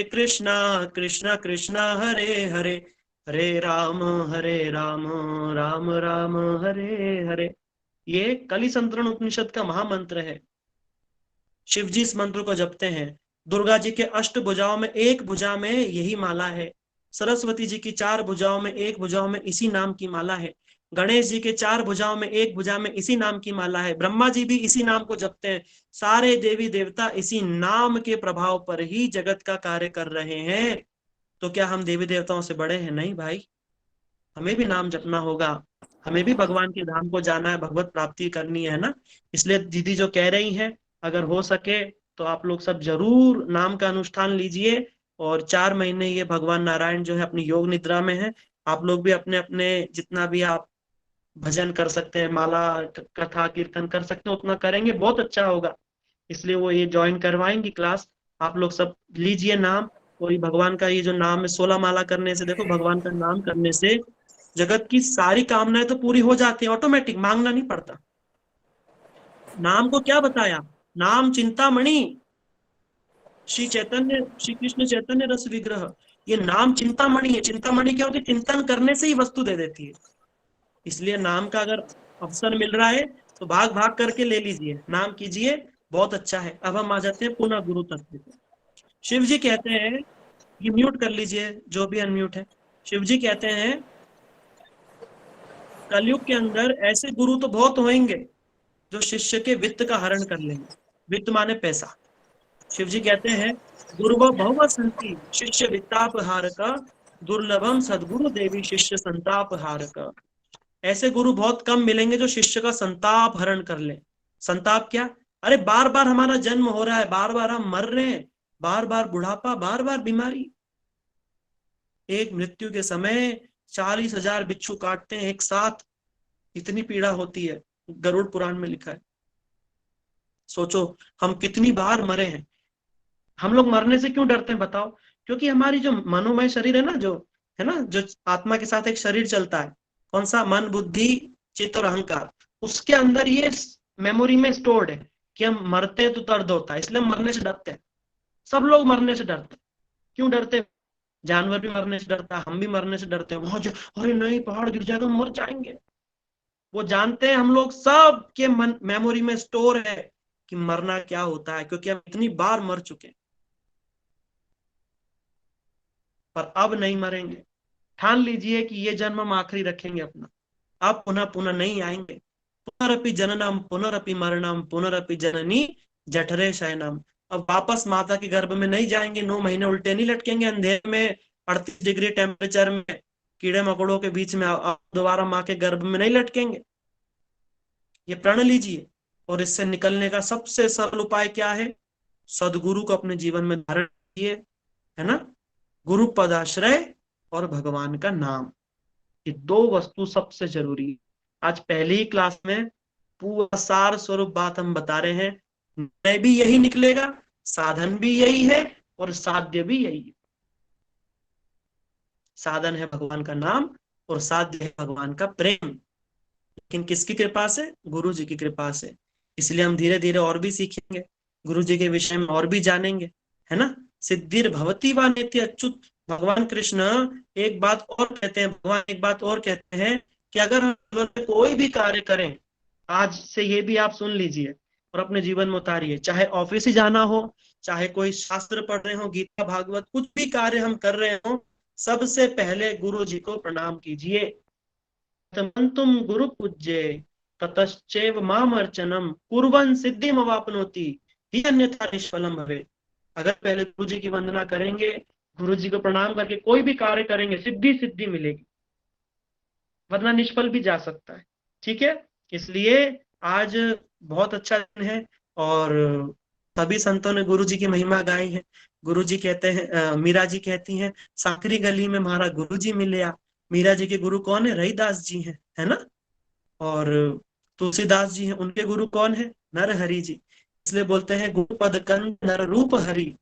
कृष्णा कृष्णा हरे हरे, हरे राम राम राम हरे हरे। ये कलि संतरण उपनिषद का महामंत्र है। शिव जी इस मंत्र को जपते हैं। दुर्गा जी के 8 भुजाओं में एक भुजा में यही माला है। सरस्वती जी की 4 भुजाओं में एक भुजाओं में इसी नाम की माला है। गणेश जी के 4 भुजाओं में एक भुजा में इसी नाम की माला है। ब्रह्मा जी भी इसी नाम को जपते हैं। सारे देवी देवता इसी नाम के प्रभाव पर ही जगत का कार्य कर रहे हैं। तो क्या हम देवी देवताओं से बड़े हैं? नहीं भाई, हमें भी नाम जपना होगा, हमें भी भगवान के धाम को जाना है, भगवत प्राप्ति करनी है ना। इसलिए दीदी जो कह रही है, अगर हो सके तो आप लोग सब जरूर नाम का अनुष्ठान लीजिए। और 4 महीने ये भगवान नारायण जो है अपनी योग निद्रा में है। आप लोग भी अपने अपने जितना भी आप भजन कर सकते हैं, माला कथा कीर्तन कर सकते हैं, उतना करेंगे, बहुत अच्छा होगा। इसलिए वो ये ज्वाइन करवाएंगी क्लास। आप लोग सब लीजिए नाम। और भगवान का ये जो नाम है, 16 माला करने से, देखो भगवान का नाम करने से जगत की सारी कामनाएं तो पूरी हो जाती है, ऑटोमेटिक, मांगना नहीं पड़ता। नाम को क्या बताया? नाम चिंतामणि। श्री कृष्ण चैतन्य रस विग्रह, ये नाम चिंतामणि है। चिंतामणि क्या होती है? चिंतन करने से ही वस्तु दे देती है। इसलिए नाम का अगर अवसर मिल रहा है तो भाग भाग करके ले लीजिए, नाम कीजिए, बहुत अच्छा है। अब हम आ जाते हैं पुनः गुरु तत्व पे। शिव जी कहते हैं, ये म्यूट कर लीजिए जो भी अनम्यूट है। शिव जी कहते हैं कलयुग के अंदर ऐसे गुरु तो बहुत होंगे जो शिष्य के वित्त का हरण कर लेंगे। वित्त माने पैसा। शिव जी कहते हैं गुरुव बहु संति शिष्य वित्ताप हारका, दुर्लभम सदगुरु देवी शिष्य संताप हारका। ऐसे गुरु बहुत कम मिलेंगे जो शिष्य का संताप हरण कर ले। संताप क्या? अरे बार बार हमारा जन्म हो रहा है, बार बार हम मर रहे हैं, बार बार बुढ़ापा, बार बार बीमारी। एक मृत्यु के समय 40,000 बिच्छू काटते हैं एक साथ, इतनी पीड़ा होती है, गरुड़ पुराण में लिखा है। सोचो हम कितनी बार मरे हैं। हम लोग मरने से क्यों डरते हैं बताओ? क्योंकि हमारी जो मनोमय शरीर है ना, जो है ना, जो आत्मा के साथ एक शरीर चलता है, कौन सा? मन, बुद्धि, चित्त और अहंकार। उसके अंदर ये मेमोरी में स्टोर्ड है कि हम मरते हैं तो दर्द होता है, इसलिए हम मरने से डरते हैं। सब लोग मरने से डरते हैं। क्यों डरते हैं? जानवर भी मरने से डरता है, हम भी मरने से डरते हैं। वहां अरे नहीं, पहाड़ गिर जाएगा, मर जाएंगे। वो जानते हैं हम लोग सब के मेमोरी में स्टोर है कि मरना क्या होता है, क्योंकि हम इतनी बार मर चुके हैं। पर अब नहीं मरेंगे। ठान लीजिए कि ये जन्म हम आखिरी रखेंगे अपना, अब पुनः पुनः नहीं आएंगे। पुनरपि जननम पुनरपि मरणम पुनरपि जननी जठरे शयनम। अब वापस माता के गर्भ में नहीं जाएंगे, 9 महीने उल्टे नहीं लटकेंगे अंधेरे में 38 डिग्री टेम्परेचर में कीड़े मकोड़ों के बीच में, दोबारा माँ के गर्भ में नहीं लटकेंगे। ये प्रण लीजिए। और इससे निकलने का सबसे सरल उपाय क्या है? सदगुरु को अपने जीवन में धारण कीजिए, है ना। गुरु पदाश्रय और भगवान का नाम, ये 2 वस्तु सबसे जरूरी है। आज पहली ही क्लास में पूरा सार स्वरूप बात हम बता रहे हैं। निर्णय भी यही निकलेगा, साधन भी यही है और साध्य भी यही है। साधन है भगवान का नाम और साध्य है भगवान का प्रेम। लेकिन किसकी कृपा से? गुरु जी की कृपा से। इसलिए हम धीरे धीरे और भी सीखेंगे, गुरु जी के विषय में और भी जानेंगे, है ना। सिद्धिर भवती वा नित्य अच्युत। भगवान कृष्ण एक बात और कहते हैं, भगवान एक बात और कहते हैं कि अगर हम कोई भी कार्य करें, आज से ये भी आप सुन लीजिए और अपने जीवन में उतारिए। चाहे ऑफिस ही जाना हो, चाहे कोई शास्त्र पढ़ रहे हो, गीता भागवत, कुछ भी कार्य हम कर रहे हो, सबसे पहले गुरु जी को प्रणाम कीजिए। तुम गुरु पूज्ये ततश्चैव मामर्चनम कुर्वन् सिद्धिम अवाप्नोति हि अन्यथा निष्फलम भवेत्। अगर पहले गुरु जी की वंदना करेंगे, गुरु जी को प्रणाम करके कोई भी कार्य करेंगे, सिद्धि मिलेगी, वरना निष्फल भी जा सकता है। ठीक है, इसलिए आज बहुत अच्छा दिन है और सभी संतों ने गुरु जी की महिमा गाई है। गुरु जी कहते हैं, मीरा जी कहती हैं, सांकरी गली में हमारा गुरु जी मिले। मीरा जी के गुरु कौन है? रहीदास जी हैं, है ना। और तुलसीदास जी हैं, उनके गुरु कौन है? नर हरि जी। इसलिए बोलते हैं गुरु पद कंद नर रूप हरि।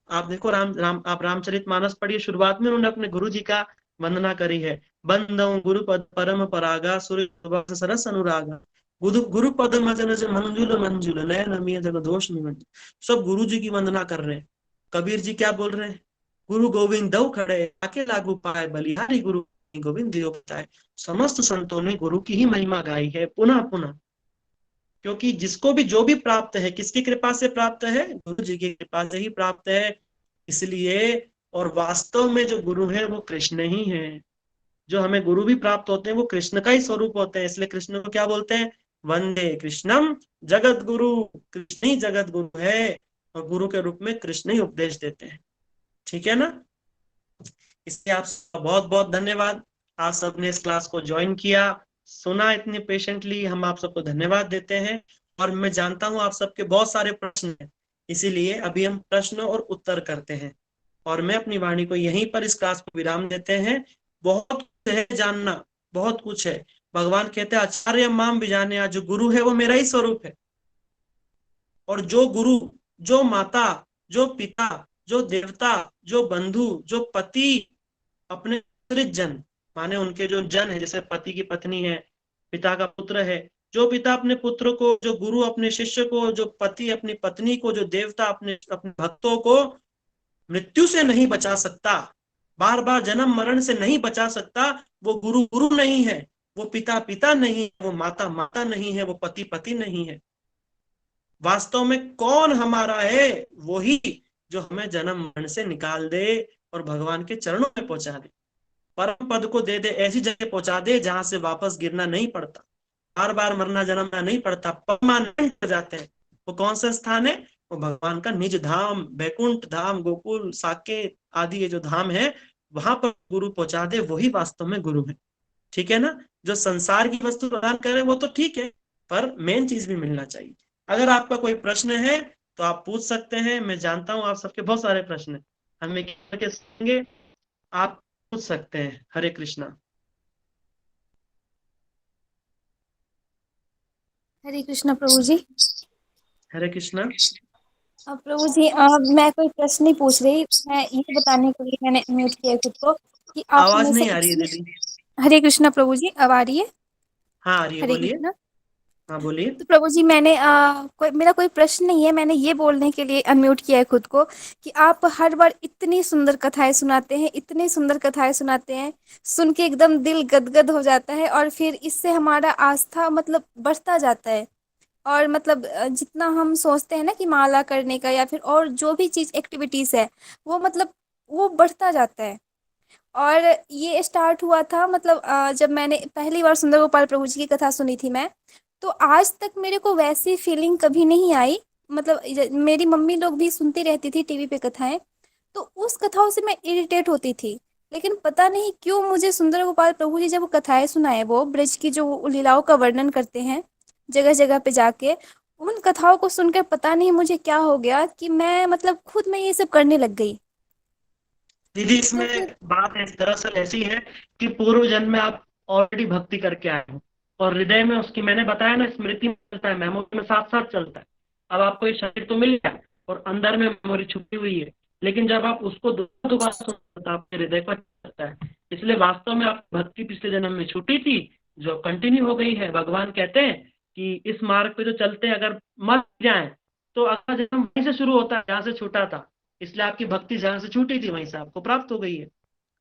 आप देखो आप रामचरितमानस पढ़िए, शुरुआत में उन्होंने अपने गुरु जी का वंदना करी है। बंदौ गुरु पद परम परागा सूर्य सरस अनुरागा, गुरु पद मजन मंजुल मंजुल नयन मिय जग दोष निमंजुल। सब गुरु जी की वंदना कर रहे हैं। कबीर जी क्या बोल रहे हैं? गुरु गोविंद दौ खड़े आके लागू पाए, बलिहारी गुरु गोविंद दियो बताए। समस्त संतों ने गुरु की ही महिमा गाई है पुनः पुनः। क्योंकि जिसको भी जो भी प्राप्त है किसकी कृपा से प्राप्त है, गुरु जी की कृपा से ही प्राप्त है। इसलिए और वास्तव में जो गुरु है वो कृष्ण ही है। जो हमें गुरु भी प्राप्त होते हैं वो कृष्ण का ही स्वरूप होते हैं। इसलिए कृष्ण को क्या बोलते हैं, वंदे कृष्णम जगत गुरु। कृष्ण ही जगत गुरु है और गुरु के रूप में कृष्ण ही उपदेश देते हैं। ठीक है ना। इसलिए आप सबका बहुत बहुत धन्यवाद, आप सबने इस क्लास को ज्वाइन किया, सुना इतने पेशेंटली, हम आप सबको धन्यवाद देते हैं। और मैं जानता हूं आप सबके बहुत सारे प्रश्न हैं, इसीलिए अभी हम प्रश्न और उत्तर करते हैं और मैं अपनी वाणी को यहीं पर इस क्लास को विराम देते हैं। बहुत कुछ है जानना, बहुत कुछ है। भगवान कहते हैं आचार्य माम विजाने, जो गुरु है वो मेरा ही स्वरूप है। और जो गुरु, जो माता, जो पिता, जो देवता, जो बंधु, जो पति अपने जन माने उनके जो जन है, जैसे पति की पत्नी है, पिता का पुत्र है, जो पिता अपने पुत्र को, जो गुरु अपने शिष्य को, जो पति अपनी पत्नी को, जो देवता अपने भक्तों को मृत्यु से नहीं बचा सकता, बार बार जन्म मरण से नहीं बचा सकता, वो गुरु गुरु नहीं है, वो पिता पिता नहीं है, वो माता माता नहीं है, वो पति पति नहीं है। वास्तव में कौन हमारा है, वही जो हमें जन्म मरण से निकाल दे और भगवान के चरणों में पहुंचा दे, परम पद को दे दे, ऐसी जगह पहुंचा दे जहां से वापस गिरना नहीं पड़ता, बार बार मरना जन्मना नहीं पड़ता, परमानेंट हो जाते हैं। वो कौन सा स्थान है, वो भगवान का निज धाम, बैकुंठ धाम, गोकुल, साकेत आदि ये जो धाम है, वहां पर गुरु पहुंचा दे, वही वास्तव में गुरु है। ठीक है ना। जो संसार की वस्तु प्रदान करे वो तो ठीक है, पर मेन चीज भी मिलना चाहिए। अगर आपका कोई प्रश्न है तो आप पूछ सकते हैं। मैं जानता हूं आप सबके बहुत सारे प्रश्न है, हमें करके सुनेंगे, आप पूछ सकते हैं। हरे कृष्णा। हरे कृष्णा प्रभु जी। हरे कृष्णा। प्रभु जी मैं कोई प्रश्न नहीं पूछ रही, मैं ये बताने के लिए मैंने म्यूट किया है खुद को कि आप आवाज नहीं आ रही है दीदी। हरे कृष्णा प्रभु जी, अब आ रही है? हाँ आ रही है, हरे बोलिए। कृष्णा। हाँ बोलिए। तो प्रभु जी मैंने मेरा कोई प्रश्न नहीं है, मैंने ये बोलने के लिए अनम्यूट किया है खुद को कि आप हर बार इतनी सुंदर कथाएं सुनाते हैं, इतनी सुंदर कथाएं सुनाते हैं, सुन के एकदम दिल गदगद हो जाता है और फिर इससे हमारा आस्था मतलब बढ़ता जाता है। और मतलब जितना हम सोचते हैं ना कि माला करने का या फिर और जो भी चीज़ एक्टिविटीज़ है वो मतलब वो बढ़ता जाता है। और ये स्टार्ट हुआ था मतलब जब मैंने पहली बार सुंदर गोपाल प्रभु जी की कथा सुनी थी मैं, तो आज तक मेरे को वैसी फीलिंग कभी नहीं आई। मतलब मेरी मम्मी लोग भी सुनती रहती थी टीवी पे कथाएं, तो उस कथाओं से मैं इरिटेट होती थी। लेकिन पता नहीं क्यों मुझे सुंदर गोपाल प्रभु जी जब वो कथाएं सुनाए, वो ब्रज की जो लीलाओं का वर्णन करते हैं जगह जगह पे जाके, उन कथाओं को सुनकर पता नहीं मुझे क्या हो गया कि मैं मतलब खुद में ये सब करने लग गई। दीदी इसमें बात दरअसल ऐसी है कि पूर्व जन्म में आप ऑलरेडी भक्ति करके आए हो और हृदय में उसकी, मैंने बताया ना, स्मृति में चलता है, मेमोरी में साथ साथ चलता है। अब आपको ये शरीर तो मिल गया और अंदर में मेमोरी छुपी हुई है, लेकिन जब आप उसको दोबारा सुनते तो आपके हृदय पर चलता है। इसलिए वास्तव में आप भक्ति पिछले जन्म में छूटी थी जो कंटिन्यू हो गई है। भगवान कहते हैं कि इस मार्ग पे जो चलते हैं अगर मर जाए तो अगला जन्म वहीं से शुरू होता है जहाँ से छूटा था। इसलिए आपकी भक्ति जहाँ से छूटी थी वहीं से आपको प्राप्त हो गई है।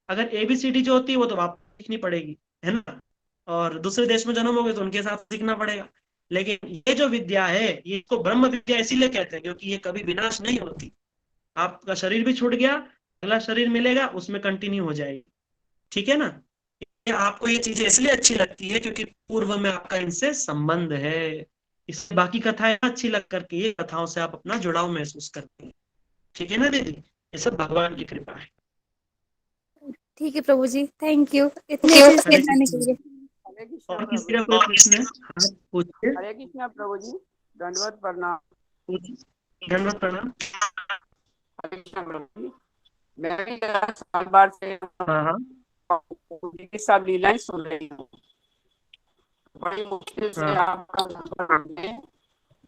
अगर ABCD जो होती है वो तो आपको सीखनी पड़ेगी, है ना, और दूसरे देश में जन्म हो गए तो उनके साथ सीखना पड़ेगा। लेकिन ये जो विद्या है, ये इसको ब्रह्म विद्या इसीलिए कहते हैं क्योंकि ये कभी विनाश नहीं होती। आपका शरीर भी छूट गया, अगला शरीर मिलेगा, उसमें कंटिन्यू हो जाएगी। ठीक है ना। आपको ये चीजें इसलिए अच्छी लगती है क्योंकि पूर्व में आपका इनसे संबंध है। इससे बाकी कथाएं अच्छी लग करके ये कथाओं से आप अपना जुड़ाव महसूस करते हैं। ठीक है ना दीदी, ये सब भगवान की कृपा है। ठीक है प्रभु जी, थैंक यू इतने अच्छे से बताने के लिए। और किसी का कोई प्रश्न है आप पूछिए। हरे कृष्णा प्रभु जी, दंडवत प्रणाम। दंडवत प्रणाम। हरे कृष्णा प्रभु जी, मैं भी साल बार से हाँ की सब लीलाएं सुन रही हूँ। बड़ी मुश्किल से आपका नंबर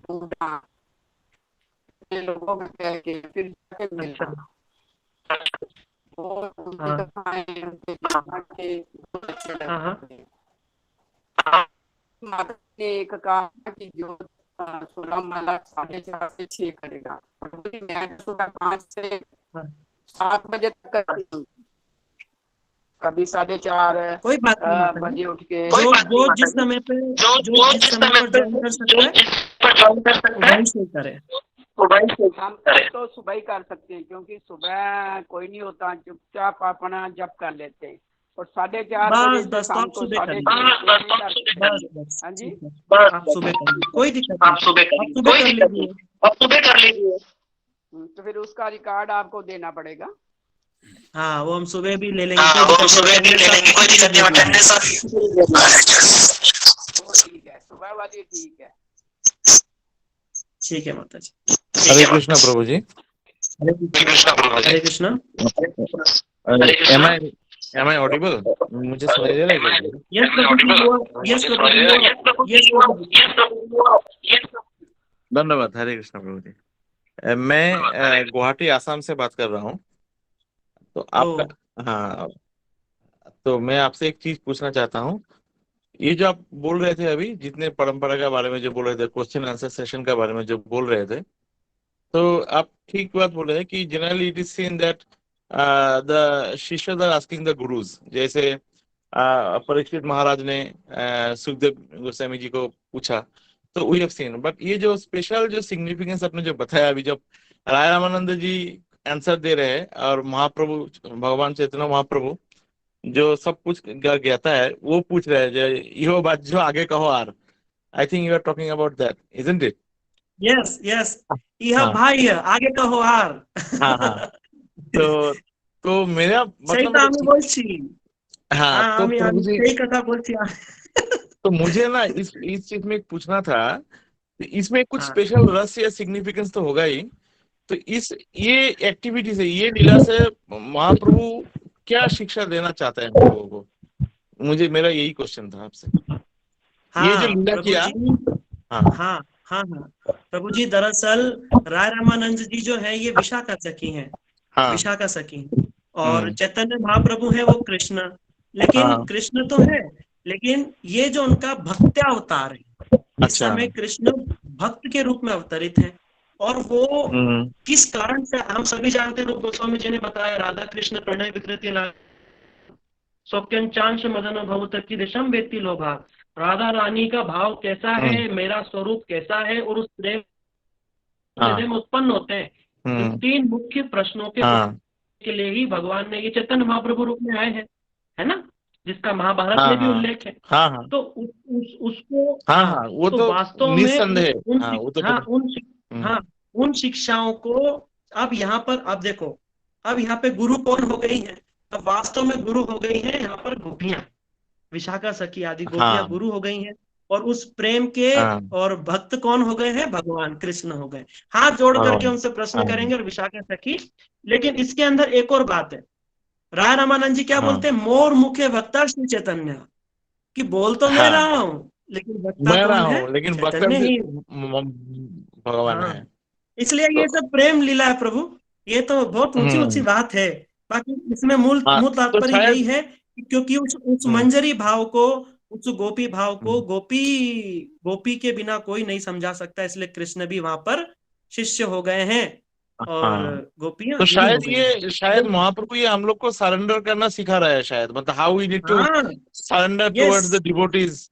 ढूंढा, लोगों को कह के फिर जाके मिला। और उनकी कथाएं, उनके ज्ञान के बहुत अच्छे लगे। माता ने एक कहा कि जो सुबह माला 4:30 से 6 करेगा, मैं सुबह 5 से 7 बजे तक करती हूँ, कभी 4:30 कोई बात नहीं बजे उठ के जो जिस समय पे ज्वाइन कर सकता है मोबाइल से करें। हम तो सुबह ही कर सकते हैं, क्योंकि सुबह कोई नहीं होता, चुपचाप अपना जप कर लेते हैं, और 4:30 बजे से बस तो शाम आप को सुबह करिए। 6:30। बस हाँ जी, ठीक है, आप सुबह करिए, कोई दिक्कत नहीं, आप सुबह कर लीजिए। तो फिर उसका रिकॉर्ड आपको देना पड़ेगा। हाँ, वो हम सुबह भी ले लेंगे, कोई दिक्कत नहीं, अटेंडेंस वो ठीक है, सुबह वाली ठीक है। ठीक है माता जी। हरे कृष्णा प्रभु जी। Hare Krishna. Am I audible? मुझे सुनाई दे रहा है क्या? यस प्रभु जी, यस प्रभु जी। धन्यवाद। हरे कृष्णा प्रभु जी। मैं गुवाहाटी आसाम से बात कर रहा हूँ। तो आपका, हाँ, तो मैं आपसे एक चीज पूछना चाहता हूँ। ये जो आप बोल रहे थे अभी, जितने परंपरा के बारे में जो बोल रहे थे, क्वेश्चन आंसर सेशन के बारे में जो बोल रहे थे, तो आप ठीक बात बोल रहे हैं कि generally it is seen that the shishyas are asking the gurus. जैसे परीक्षित महाराज ने सुखदेव गोस्वामी जी को पूछा, तो वी हैव सीन। बट ये जो स्पेशल जो सिग्निफिकेंस आपने जो बताया अभी, जब राय रामानंद जी आंसर दे रहे हैं और महाप्रभु भगवान चैतन्य महाप्रभु जो सब कुछ कहता है, वो पूछ रहे हैं जो यो बात जो आगे कहो आर। I think you are talking about that, isn't it? Yes, यह भाई आगे कहो हार। हाँ हाँ। तो मेरा सही तो আমি বলছি। हाँ, तो प्रभु जी सही कथा बोलছি। तो मुझे ना इस चीज में पूछना था, इसमें कुछ स्पेशल रस या सिग्निफिकेंस तो होगा ही। तो ये एक्टिविटी से, ये लीला से महाप्रभु क्या शिक्षा देना चाहते हैं हम लोगों को? मेरा यही क्वेश्चन था आपसे। ये जो लीला किया, हाँ, प्रभु जी, दरअसल राय रामानंद जी जो है ये विशाखा सखी हैं। विशाखा सखी, और चैतन्य महाप्रभु है वो कृष्ण। लेकिन कृष्ण तो है, लेकिन ये जो उनका भक्त्यावतार है, इस समय कृष्ण भक्त के रूप में अवतरित है। और वो किस कारण से हम सभी जानते हैं, रूप गोस्वामी जी ने बताया, राधा कृष्ण प्रणय विकृति सौक्यंचांश मदन भवत की दिशम वेत्ति लोभा। राधा रानी का भाव कैसा है, मेरा स्वरूप कैसा है, और उस प्रेम में उत्पन्न होते हैं। इन 3 मुख्य प्रश्नों के लिए ही भगवान ने ये चैतन्य महाप्रभु रूप में आए हैं, है ना, जिसका महाभारत में भी उल्लेख है। तो उसको वो तो वास्तव में उन शिक्षाओं को अब यहाँ पर, अब देखो, अब यहाँ पे गुरु कौन हो गई है? अब वास्तव में गुरु हो गई है यहाँ पर गोपियां, विशाखा सखी आदि गोपियां गुरु हो गई हैं। और उस प्रेम के और भक्त कौन हो गए हैं? भगवान कृष्ण हो गए। हाथ जोड़ करके उनसे प्रश्न करेंगे और विशाखा सखी। लेकिन इसके अंदर एक और बात है, राय रामानंद जी क्या बोलते हैं? मोर मुखे भक्ता श्री चैतन्य, कि बोल तो मैं रहा हूँ लेकिन भक्ता कौन है? लेकिन चैतन्य ही भगवान है। इसलिए ये सब प्रेम लीला है प्रभु, ये तो बहुत ऊंची बात है। बाकी इसमें मूल तात्पर्य यही है, क्योंकि उस मंजरी भाव को, उस गोपी भाव को गोपी के बिना कोई नहीं समझा सकता। इसलिए कृष्ण भी वहां पर शिष्य हो गए हैं और गोपियां। तो शायद महाप्रभु ये हम लोग को सरेंडर करना सिखा रहा है शायद, मतलब how we need to surrender towards the devotees.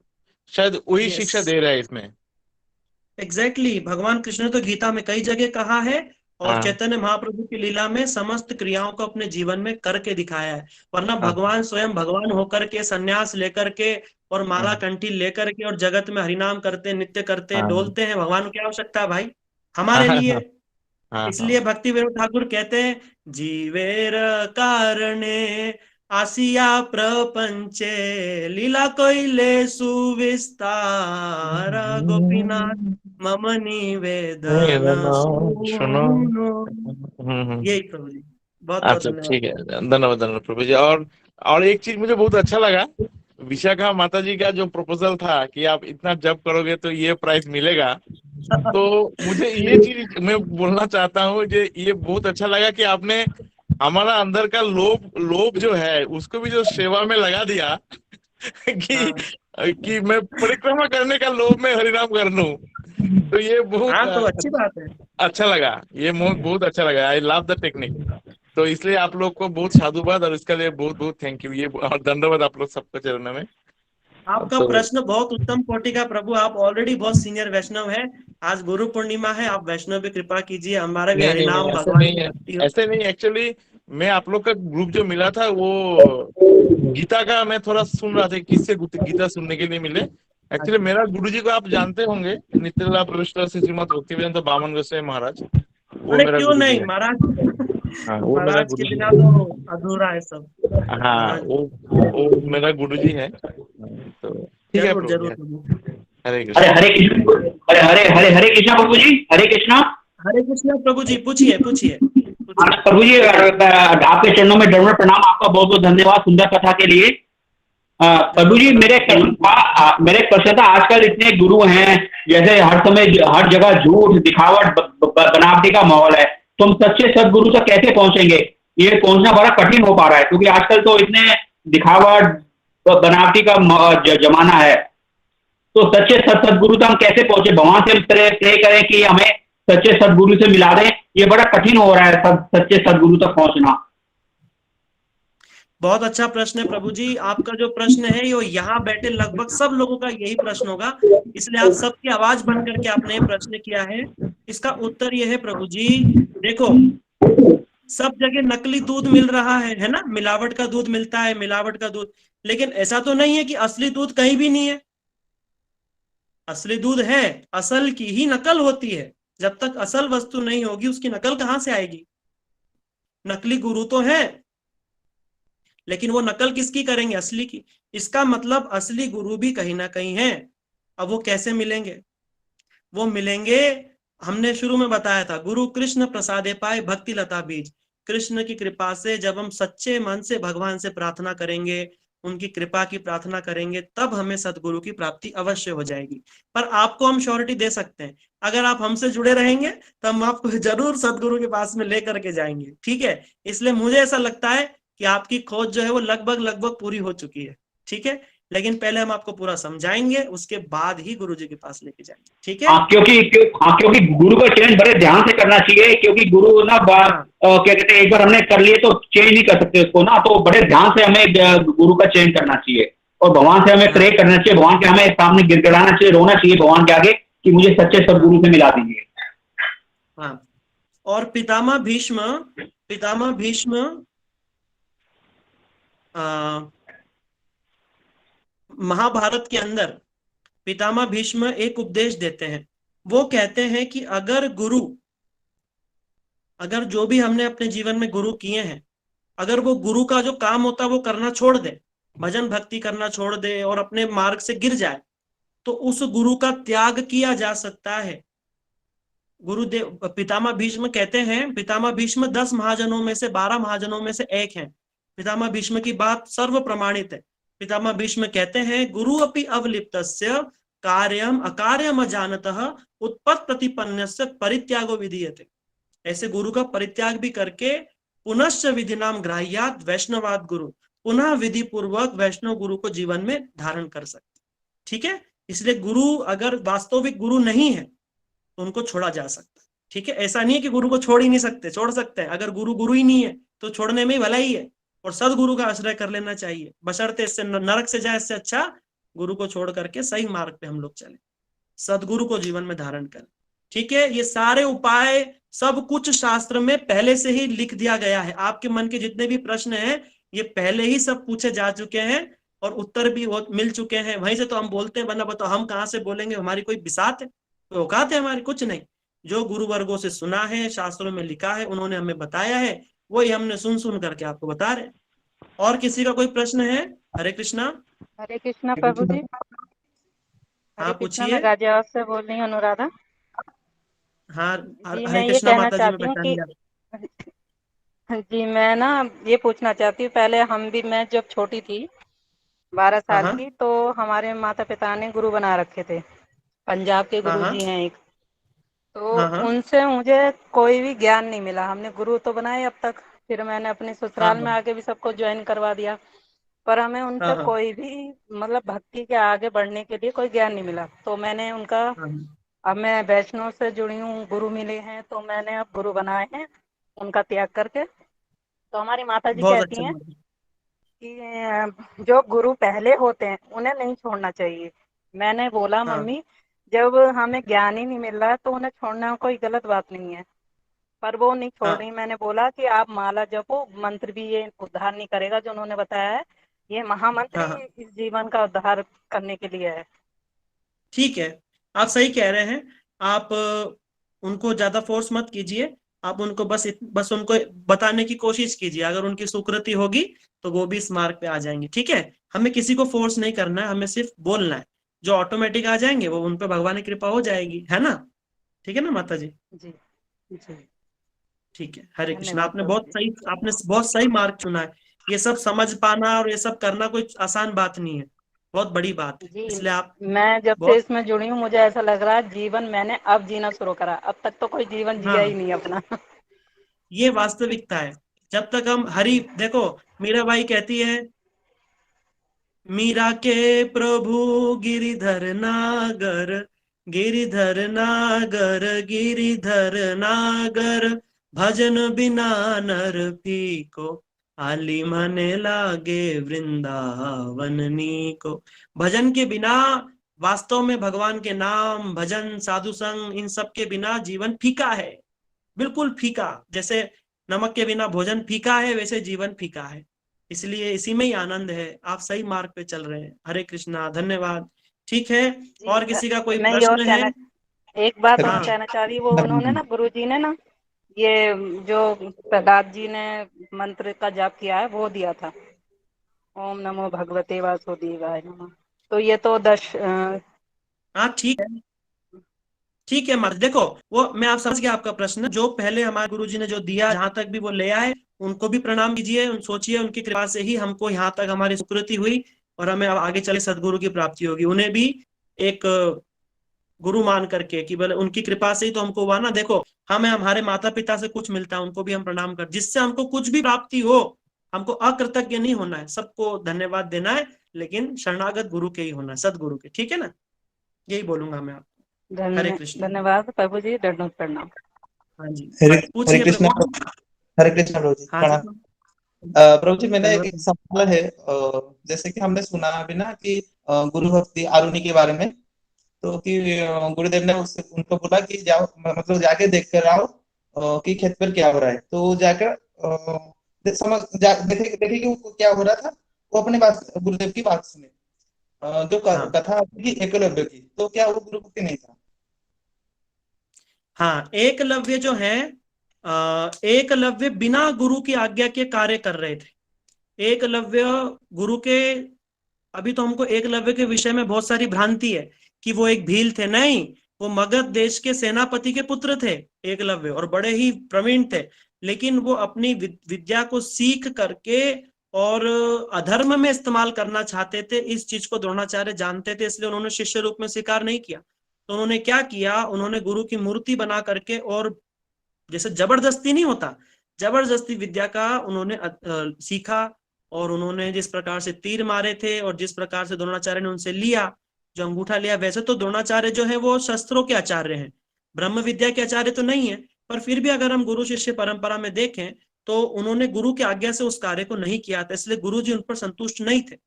शायद वही शिक्षा दे रहा है इसमें। एग्जैक्टली, भगवान कृष्ण ने तो गीता में कई जगह कहा है, और चैतन्य महाप्रभु की लीला में समस्त क्रियाओं को अपने जीवन में करके दिखाया है। वरना भगवान स्वयं भगवान होकर के, संन्यास लेकर के और माला कंठी लेकर के और जगत में हरिनाम करते, नित्य करते, डोलते हैं। भगवान को क्या आवश्यकता है भाई हमारे लिए? इसलिए भक्ति विनोद ठाकुर कहते हैं, जीवेर कारणे आसिया प्रपंचे लीला कोइले सुविस्तार गोपीनाथ मम निवेदन सुनो। यही प्रभु जी, बहुत अच्छा, ठीक है, धन्यवाद प्रभु जी। और एक चीज मुझे बहुत अच्छा लगा, विशाखा माता जी का जो प्रपोजल था कि आप इतना जप करोगे तो ये प्राइज मिलेगा। तो मुझे ये चीज मैं बोलना चाहता हूँ, ये बहुत अच्छा लगा कि आपने हमारा अंदर का लोभ जो है उसको भी जो सेवा में लगा दिया कि मैं परिक्रमा करने का लोभ में हरिनाम कर लूं। तो ये बहुत तो अच्छी बात है, अच्छा लगा, ये बहुत अच्छा लगा। I love the technique. तो इसलिए आप लोग को बहुत साधुवाद और इसके लिए बहुत बहुत थैंक यू। ये और धन्यवाद आप लोग सबको चरणों में। आपका तो प्रश्न बहुत उत्तम कोटि का प्रभु, आप ऑलरेडी बहुत सीनियर वैष्णव है। आज गुरु पूर्णिमा है, आप वैष्णव भी कृपा कीजिए, हमारा भी नहीं नहीं हरिनाम नहीं, ऐसे भगवान नहीं की है। भक्ति हो। ऐसे नहीं, एक्चुअली मैं आप लोग का ग्रुप जो मिला था वो गीता का मैं थोड़ा सुन रहा था, किससे गीता सुनने के लिए मिले। एक्चुअली अच्छा, मेरा गुरुजी को आप जानते होंगे, नित्यला प्रविष्ट से श्रीमद भक्तिवेदांत बामन गोसाई महाराज, वो अरे मेरा क्यों गुरुजी नहीं है। महाराज। हाँ वो मेरा महाराज के गुरुजी बिना है। तो अधूरा है सब। हाँ महाराज वो मेरा गुरुजी है। तो ठीक है जरूर प्रभु जी। जरूर प्रभु। हरे हरे कृष्ण। हरे कृष्ण। हरे हरे हरे हरे कृष्णा प्रभु जी, हरे कृष्णा। हरे कृष्ण प्रभु जी, पूछिए पूछिए पूछिए। प्रभु जी आपके चरणों में दंडवत प्रणाम, आपका बहुत बहुत धन्यवाद सुंदर कथा के लिए। प्रभु जरूर जी प्रणाम मेरे प्रभु। प्रश्न मेरे एक प्रश्न था, आजकल इतने गुरु हैं, जैसे हर समय हर जगह झूठ दिखावट बनावटी का माहौल है, तो हम सच्चे सदगुरु तक कैसे पहुंचेंगे? ये पहुंचना बड़ा कठिन हो पा रहा है, क्योंकि आजकल तो इतने दिखावट बनावटी का जमाना है। तो सच्चे सदगुरु तक हम कैसे पहुंचे? भगवान से हम प्रे करें कि हमें सच्चे सदगुरु से मिला दें, ये बड़ा कठिन हो रहा है सच्चे सदगुरु तक पहुंचना। बहुत अच्छा प्रश्न है प्रभु जी, आपका जो प्रश्न है ये यहाँ बैठे लगभग सब लोगों का यही प्रश्न होगा, इसलिए आप सबकी आवाज बन करके आपने ये प्रश्न किया है। इसका उत्तर ये है प्रभु जी, देखो सब जगह नकली दूध मिल रहा है ना, मिलावट का दूध मिलता है, मिलावट का दूध, लेकिन ऐसा तो नहीं है कि असली दूध कहीं भी नहीं है। असली दूध है, असल की ही नकल होती है। जब तक असल वस्तु नहीं होगी उसकी नकल कहां से आएगी? नकली गुरु तो है, लेकिन वो नकल किसकी करेंगे? असली की। इसका मतलब असली गुरु भी कहीं ना कहीं है। अब वो कैसे मिलेंगे? वो मिलेंगे, हमने शुरू में बताया था, गुरु कृष्ण प्रसादे पाए भक्ति लता बीज। कृष्ण की कृपा से जब हम सच्चे मन से भगवान से प्रार्थना करेंगे, उनकी कृपा की प्रार्थना करेंगे, तब हमें सदगुरु की प्राप्ति अवश्य हो जाएगी। पर आपको हम श्योरिटी दे सकते हैं, अगर आप हमसे जुड़े रहेंगे तो हम आपको जरूर सदगुरु के पास में लेकर के जाएंगे, ठीक है? इसलिए मुझे ऐसा लगता है कि आपकी खोज जो है वो लगभग लगभग पूरी हो चुकी है, ठीक है? लेकिन पहले हम आपको पूरा समझाएंगे, उसके बाद ही गुरु जी के पास लेके जाएंगे, ठीक है? क्योंकि गुरु का चयन बड़े ध्यान से करना चाहिए, क्योंकि गुरु ना हाँ क्या कहते हैं, एक बार हमने कर लिए तो चेंज नहीं कर सकते उसको ना, तो बड़े ध्यान से हमें गुरु का चयन करना चाहिए, और भगवान से हमें प्रे हाँ करना चाहिए, भगवान के हमें सामने गिड़गिड़ाना चाहिए, रोना चाहिए भगवान के आगे कि मुझे सच्चे हाँ सदगुरु से मिला दीजिए। हाँ। और पितामह भीष्म महाभारत के अंदर पितामह भीष्म एक उपदेश देते हैं। वो कहते हैं कि अगर जो भी हमने अपने जीवन में गुरु किए हैं, अगर वो गुरु का जो काम होता है वो करना छोड़ दे, भजन भक्ति करना छोड़ दे और अपने मार्ग से गिर जाए, तो उस गुरु का त्याग किया जा सकता है। गुरुदेव पितामह भीष्म कहते हैं, पितामह भीष्म 10 महाजनों में से 12 महाजनों में से एक हैं। पितामह भीष्म की बात सर्व प्रमाणित है। पितामह भीष्म कहते हैं, गुरु अपि अवलिप्तस्य कार्यम अकार्यम अजानतः उत्पत्त प्रतिपन्नस्य परित्यागो विधीयते। ऐसे गुरु का परित्याग भी करके पुनश्च विधि नाम ग्राह्यात वैष्णवाद गुरु, पुनः विधि पूर्वक वैष्णव गुरु को जीवन में धारण कर सकते, ठीक है? इसलिए गुरु अगर वास्तविक गुरु नहीं है तो उनको छोड़ा जा सकता है, ठीक है? ऐसा नहीं है कि गुरु को छोड़ ही नहीं सकते, छोड़ सकते हैं। अगर गुरु गुरु ही नहीं है तो छोड़ने में ही भला ही है, और सदगुरु का आश्रय कर लेना चाहिए, बशर्ते इससे नरक से जाए, इससे अच्छा गुरु को छोड़ करके सही मार्ग पे हम लोग चले, सदगुरु को जीवन में धारण करें, ठीक है? ये सारे उपाय सब कुछ शास्त्र में पहले से ही लिख दिया गया है। आपके मन के जितने भी प्रश्न हैं ये पहले ही सब पूछे जा चुके हैं और उत्तर भी मिल चुके हैं। वहीं से तो हम बोलते हैं, वरना बताओ हम कहाँ से बोलेंगे? हमारी कोई बिसात है, कोई औकात है हमारी? कुछ नहीं। जो गुरु वर्गों से सुना है, शास्त्रों में लिखा है, उन्होंने हमें बताया है, वही हमने सुन सुन करके आपको बता रहे हैं। और किसी का कोई प्रश्न है? हरे कृष्णा। हरे कृष्णा प्रभु जी। हाँ हरे कृष्णा, मैं पूछिए। गाजियाबाद से बोल रही हूँ, अनुराधा हाँ जी। हरे मैं ये कृष्णा कहना माता जी, में चाहती हूँ पहचान कि लिया। जी मैं ना ये पूछना चाहती हूँ, पहले मैं जब छोटी थी 12 हाँ साल हाँ की, तो हमारे माता पिता ने गुरु बना रखे थे, पंजाब के हाँ गुरु हाँ जी हैं एक, तो हाँ हाँ उनसे मुझे कोई भी ज्ञान नहीं मिला। हमने गुरु तो बनाए अब तक, फिर मैंने अपने हाँ ससुराल में आके भी सबको ज्वाइन करवा दिया, पर हमें हाँ उनसे हाँ कोई भी मतलब भक्ति के आगे बढ़ने के लिए कोई ज्ञान नहीं मिला। तो मैंने उनका, हाँ अब मैं वैष्णव से जुड़ी हूँ, गुरु मिले हैं तो मैंने अब गुरु बनाए हैं उनका त्याग करके। तो हमारी माता जी बहुत कहती अच्छा हैं बात है। कि जो गुरु पहले होते हैं उन्हें नहीं छोड़ना चाहिए। मैंने बोला हाँ मम्मी जब हमें ज्ञान ही नहीं मिल रहा है तो उन्हें छोड़ना कोई गलत बात नहीं है, पर वो नहीं छोड़ हाँ रही। मैंने बोला कि आप माला जपो, मंत्र भी ये उद्धार नहीं करेगा जो उन्होंने बताया है, ये महामंत्र हाँ ही हाँ इस जीवन का उद्धार करने के लिए है। ठीक है, आप सही कह रहे हैं। आप उनको ज्यादा फोर्स मत कीजिए, आप उनको बस उनको बताने की कोशिश कीजिए। अगर उनकी सुकृति होगी तो वो भी इस मार्ग पे आ जाएंगे। ठीक है, हमें किसी को फोर्स नहीं करना है, हमें सिर्फ बोलना है। जो ऑटोमेटिक आ जाएंगे वो उन पे भगवान की कृपा हो जाएगी, है ना? ठीक है ना माता जी? जी जी, ठीक है, हरे कृष्ण। धन्यवाद प्रभु जी। आपने बहुत सही मार्ग चुना है। ये सब समझ पाना और ये सब करना कोई आसान बात नहीं है, बहुत बड़ी बात है, जी, इसलिए आप मैं जब से बहुत। इसमें जुड़ी हूँ मुझे ऐसा लग रहा है जीवन मैंने अब जीना शुरू करा, अब तक तो कोई जीवन जिया ही हाँ, नहीं अपना। ये वास्तविकता है। जब तक हम हरि, देखो मीराबाई कहती है, मीरा के प्रभु गिरिधर नागर, गिरिधर नागर, गिरिधर नागर, भजन बिना नर फीको, आली मने लागे वृंदावन नीको। भजन के बिना, वास्तव में भगवान के नाम, भजन, साधु संग, इन सब के बिना जीवन फीका है, बिल्कुल फीका। जैसे नमक के बिना भोजन फीका है, वैसे जीवन फीका है। इसलिए इसी में ही आनंद है। आप सही मार्ग पे चल रहे हैं। हरे कृष्णा, धन्यवाद। ठीक है, जी, और किसी का कोई मैं ये और प्रश्न है? कहना, एक बात और हाँ कहना चाह रही, वो उन्होंने ना गुरु जी ने ना ये जो प्रहलाद जी ने मंत्र का जाप किया है वो दिया था, ओम नमो भगवते वासुदेवाय नमः। तो ये तो हाँ ठीक है, ठीक है मत देखो, वो मैं आप समझ गया आपका प्रश्न। जो पहले हमारे गुरुजी ने जो दिया, जहां तक भी वो ले आए, उनको भी प्रणाम कीजिए। सोचिए उनकी कृपा से ही हमको यहाँ तक हमारी सुकृति हुई और हमें अब आगे चले सदगुरु की प्राप्ति होगी। उन्हें भी एक गुरु मान करके कि बोले उनकी कृपा से ही तो हमको हुआ ना। देखो, हमें हमारे माता पिता से कुछ मिलता है, उनको भी हम प्रणाम कर, जिससे हमको कुछ भी प्राप्ति हो, हमको अकृतज्ञ नहीं होना है, सबको धन्यवाद देना है, लेकिन शरणागत गुरु के ही होना है, सदगुरु के। ठीक है ना? यही बोलूंगा मैं आपको। हरे कृष्ण। धन्यवाद प्रभु जी, दंडवत प्रणाम। हाँ जी, हरे पूछिए कृष्णा। प्रभु। हरे कृष्णा प्रभु जी, हाँ जी, प्रणाम। प्रभु जी, मैंने एक दंडवत। सवाल है। जैसे कि हमने सुना अभी ना कि गुरु भक्ति आरुणि के बारे में, तो कि गुरुदेव ने उससे उनको बोला कि जाओ, मतलब जाके देख कर आओ कि खेत पर क्या हो रहा है। तो वो जाकर देखे कि वो क्या हो रहा था। वो अपने बात, गुरुदेव की बात सुने। जो हाँ कथा थी एकलव्य की, तो क्या वो गुरु भक्ति नहीं था? हाँ, एकलव्य जो है, एकलव्य बिना गुरु की आज्ञा के कार्य कर रहे थे। एकलव्य गुरु के, अभी तो हमको एकलव्य के विषय में बहुत सारी भ्रांति है कि वो एक भील थे। नहीं, वो मगध देश के सेनापति के पुत्र थे एकलव्य, और बड़े ही प्रवीण थे। लेकिन वो अपनी विद्या को सीख करके और अधर्म में इस्तेमाल करना चाहते थे। इस चीज को द्रोणाचार्य जानते थे, इसलिए उन्होंने शिष्य रूप में स्वीकार नहीं किया। तो उन्होंने क्या किया, उन्होंने गुरु की मूर्ति बना करके, और जैसे जबरदस्ती नहीं होता, जबरदस्ती विद्या का उन्होंने सीखा। और उन्होंने जिस प्रकार से तीर मारे थे और जिस प्रकार से द्रोणाचार्य ने उनसे लिया, जो अंगूठा लिया, वैसे तो द्रोणाचार्य जो है वो शस्त्रों के आचार्य हैं, ब्रह्म विद्या के आचार्य तो नहीं है। पर फिर भी अगर हम गुरु शिष्य परंपरा में देखें तो उन्होंने गुरु की आज्ञा से उस कार्य को नहीं किया था, इसलिए गुरु जी उन पर संतुष्ट नहीं थे।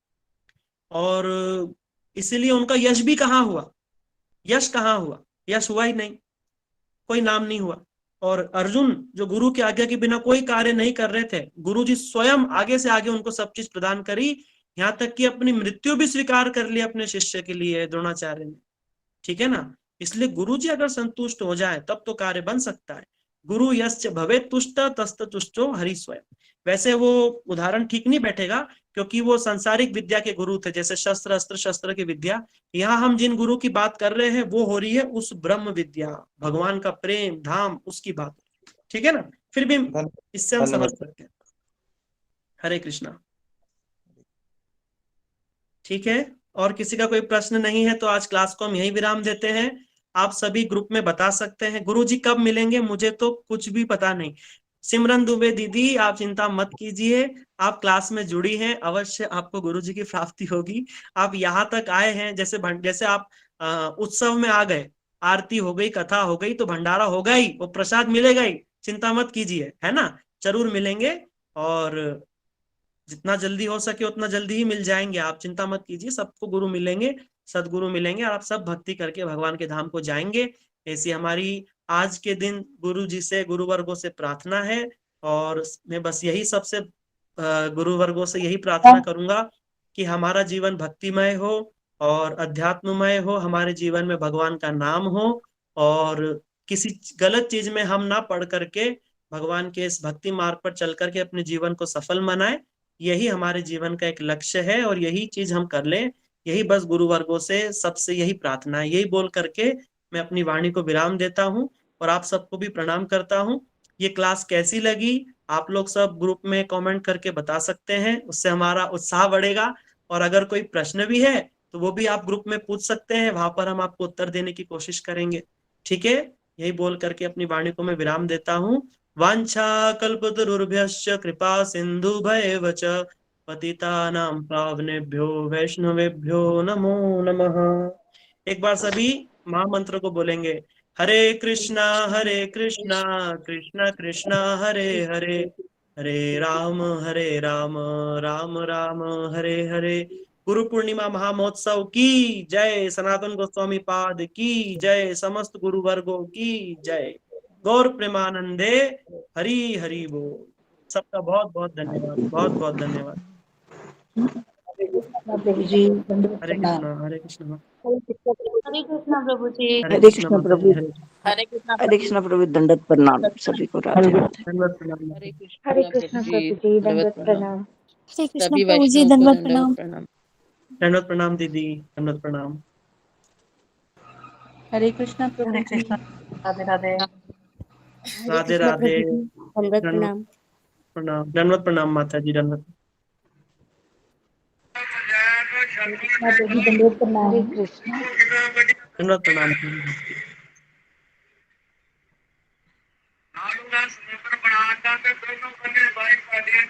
और इसीलिए उनका यश भी कहाँ हुआ, यश कहाँ हुआ, यश हुआ ही नहीं, कोई नाम नहीं हुआ। और अर्जुन जो गुरु की आज्ञा के बिना कोई कार्य नहीं कर रहे थे, गुरु जी स्वयं आगे से आगे उनको सब चीज प्रदान करी, यहाँ तक कि अपनी मृत्यु भी स्वीकार कर ली अपने शिष्य के लिए द्रोणाचार्य ने। ठीक है ना? इसलिए गुरु जी अगर संतुष्ट हो जाए तब तो कार्य बन सकता है। गुरु यश्च भवे तुष्ट तस्त तुष्टो हरि स्वयं। वैसे वो उदाहरण ठीक नहीं बैठेगा, क्योंकि वो सांसारिक विद्या के गुरु थे, जैसे शस्त्र अस्त्र शस्त्र की विद्या। यहाँ हम जिन गुरु की बात कर रहे हैं वो हो रही है उस ब्रह्म विद्या, भगवान का प्रेम धाम, उसकी बात। ठीक है ना? फिर भी इससे हम समझ सकते हैं। हरे कृष्णा। ठीक है, और किसी का कोई प्रश्न नहीं है तो आज क्लास को हम यही विराम देते हैं। आप सभी ग्रुप में बता सकते हैं। गुरुजी कब मिलेंगे मुझे तो कुछ भी पता नहीं। सिमरन दुबे दीदी, आप चिंता मत कीजिए, आप क्लास में जुड़ी हैं, अवश्य आपको गुरुजी की प्राप्ति होगी। आप यहाँ तक आए हैं, जैसे आप उत्सव में आ गए, आरती हो गई, कथा हो गई, तो भंडारा होगा ही, वो प्रसाद मिलेगा ही, चिंता मत कीजिए, है ना? जरूर मिलेंगे। और जितना जल्दी हो सके उतना जल्दी ही मिल जाएंगे, आप चिंता मत कीजिए, सबको गुरु मिलेंगे, सदगुरु मिलेंगे और आप सब भक्ति करके भगवान के धाम को जाएंगे। ऐसी हमारी आज के दिन गुरु जी से, गुरु वर्गों से प्रार्थना है। और मैं बस यही सबसे गुरु वर्गों से यही प्रार्थना करूंगा कि हमारा जीवन भक्तिमय हो और अध्यात्ममय हो, हमारे जीवन में भगवान का नाम हो और किसी गलत चीज में हम ना पढ़ करके भगवान के इस भक्ति मार्ग पर चल करके अपने जीवन को सफल बनाए। यही हमारे जीवन का एक लक्ष्य है और यही चीज हम कर लें, यही बस गुरु वर्गों से सबसे यही प्रार्थना है। यही बोल करके मैं अपनी वाणी को विराम देता हूँ और आप सबको भी प्रणाम करता हूँ। ये क्लास कैसी लगी आप लोग सब ग्रुप में कमेंट करके बता सकते हैं, उससे हमारा उत्साह बढ़ेगा। और अगर कोई प्रश्न भी है तो वो भी आप ग्रुप में पूछ सकते हैं, वहां पर हम आपको उत्तर देने की कोशिश करेंगे। ठीक है, यही बोल करके अपनी वाणी को मैं विराम देता हूँ। वांछा कल्पतरुभ्यश्च कृपा सिन्धुभैव च पतितानां पावनेभ्यो वैष्णवेभ्यो नमो नमः। एक बार सभी महामंत्र को बोलेंगे, हरे कृष्णा कृष्णा कृष्णा हरे हरे, हरे राम राम राम हरे हरे। गुरु पूर्णिमा महामहोत्सव की जय, सनातन गोस्वामी पाद की जय, समस्त गुरु वर्गो की जय। गौर प्रेमानंदे, हरि हरि बोल। सबका बहुत बहुत धन्यवाद, बहुत बहुत धन्यवाद। प्रभु जी, हरे कृष्णा हरे कृष्णा हरे कृष्णा प्रभु जी, हरे हरे कृष्णा कृष्ण माता प्रभु, जी, हरे कृष्ण प्रभु, दंडवत प्रणाम सभी को, राधे राधे। धन्यवाद प्रणाम माता जी। हरे कृष्ण प्रभु जी, दंडवत प्रणाम। हरे कृष्ण प्रभु जी, दंडवत प्रणाम। धन्यवाद प्रणाम दीदी, धन्यवाद प्रणाम। हरे कृष्णा प्रभु जी, राधे राधे। राधे राधे, दंडवत धन्यवाद प्रणाम। प्रणाम, धन्यवाद प्रणाम माता जी, धन्यवाद। दंडवत प्रणाम। हरे कृष्ण। धन्यवाद प्रणाम। नालूदास बना के दोनों बने भाई का दिया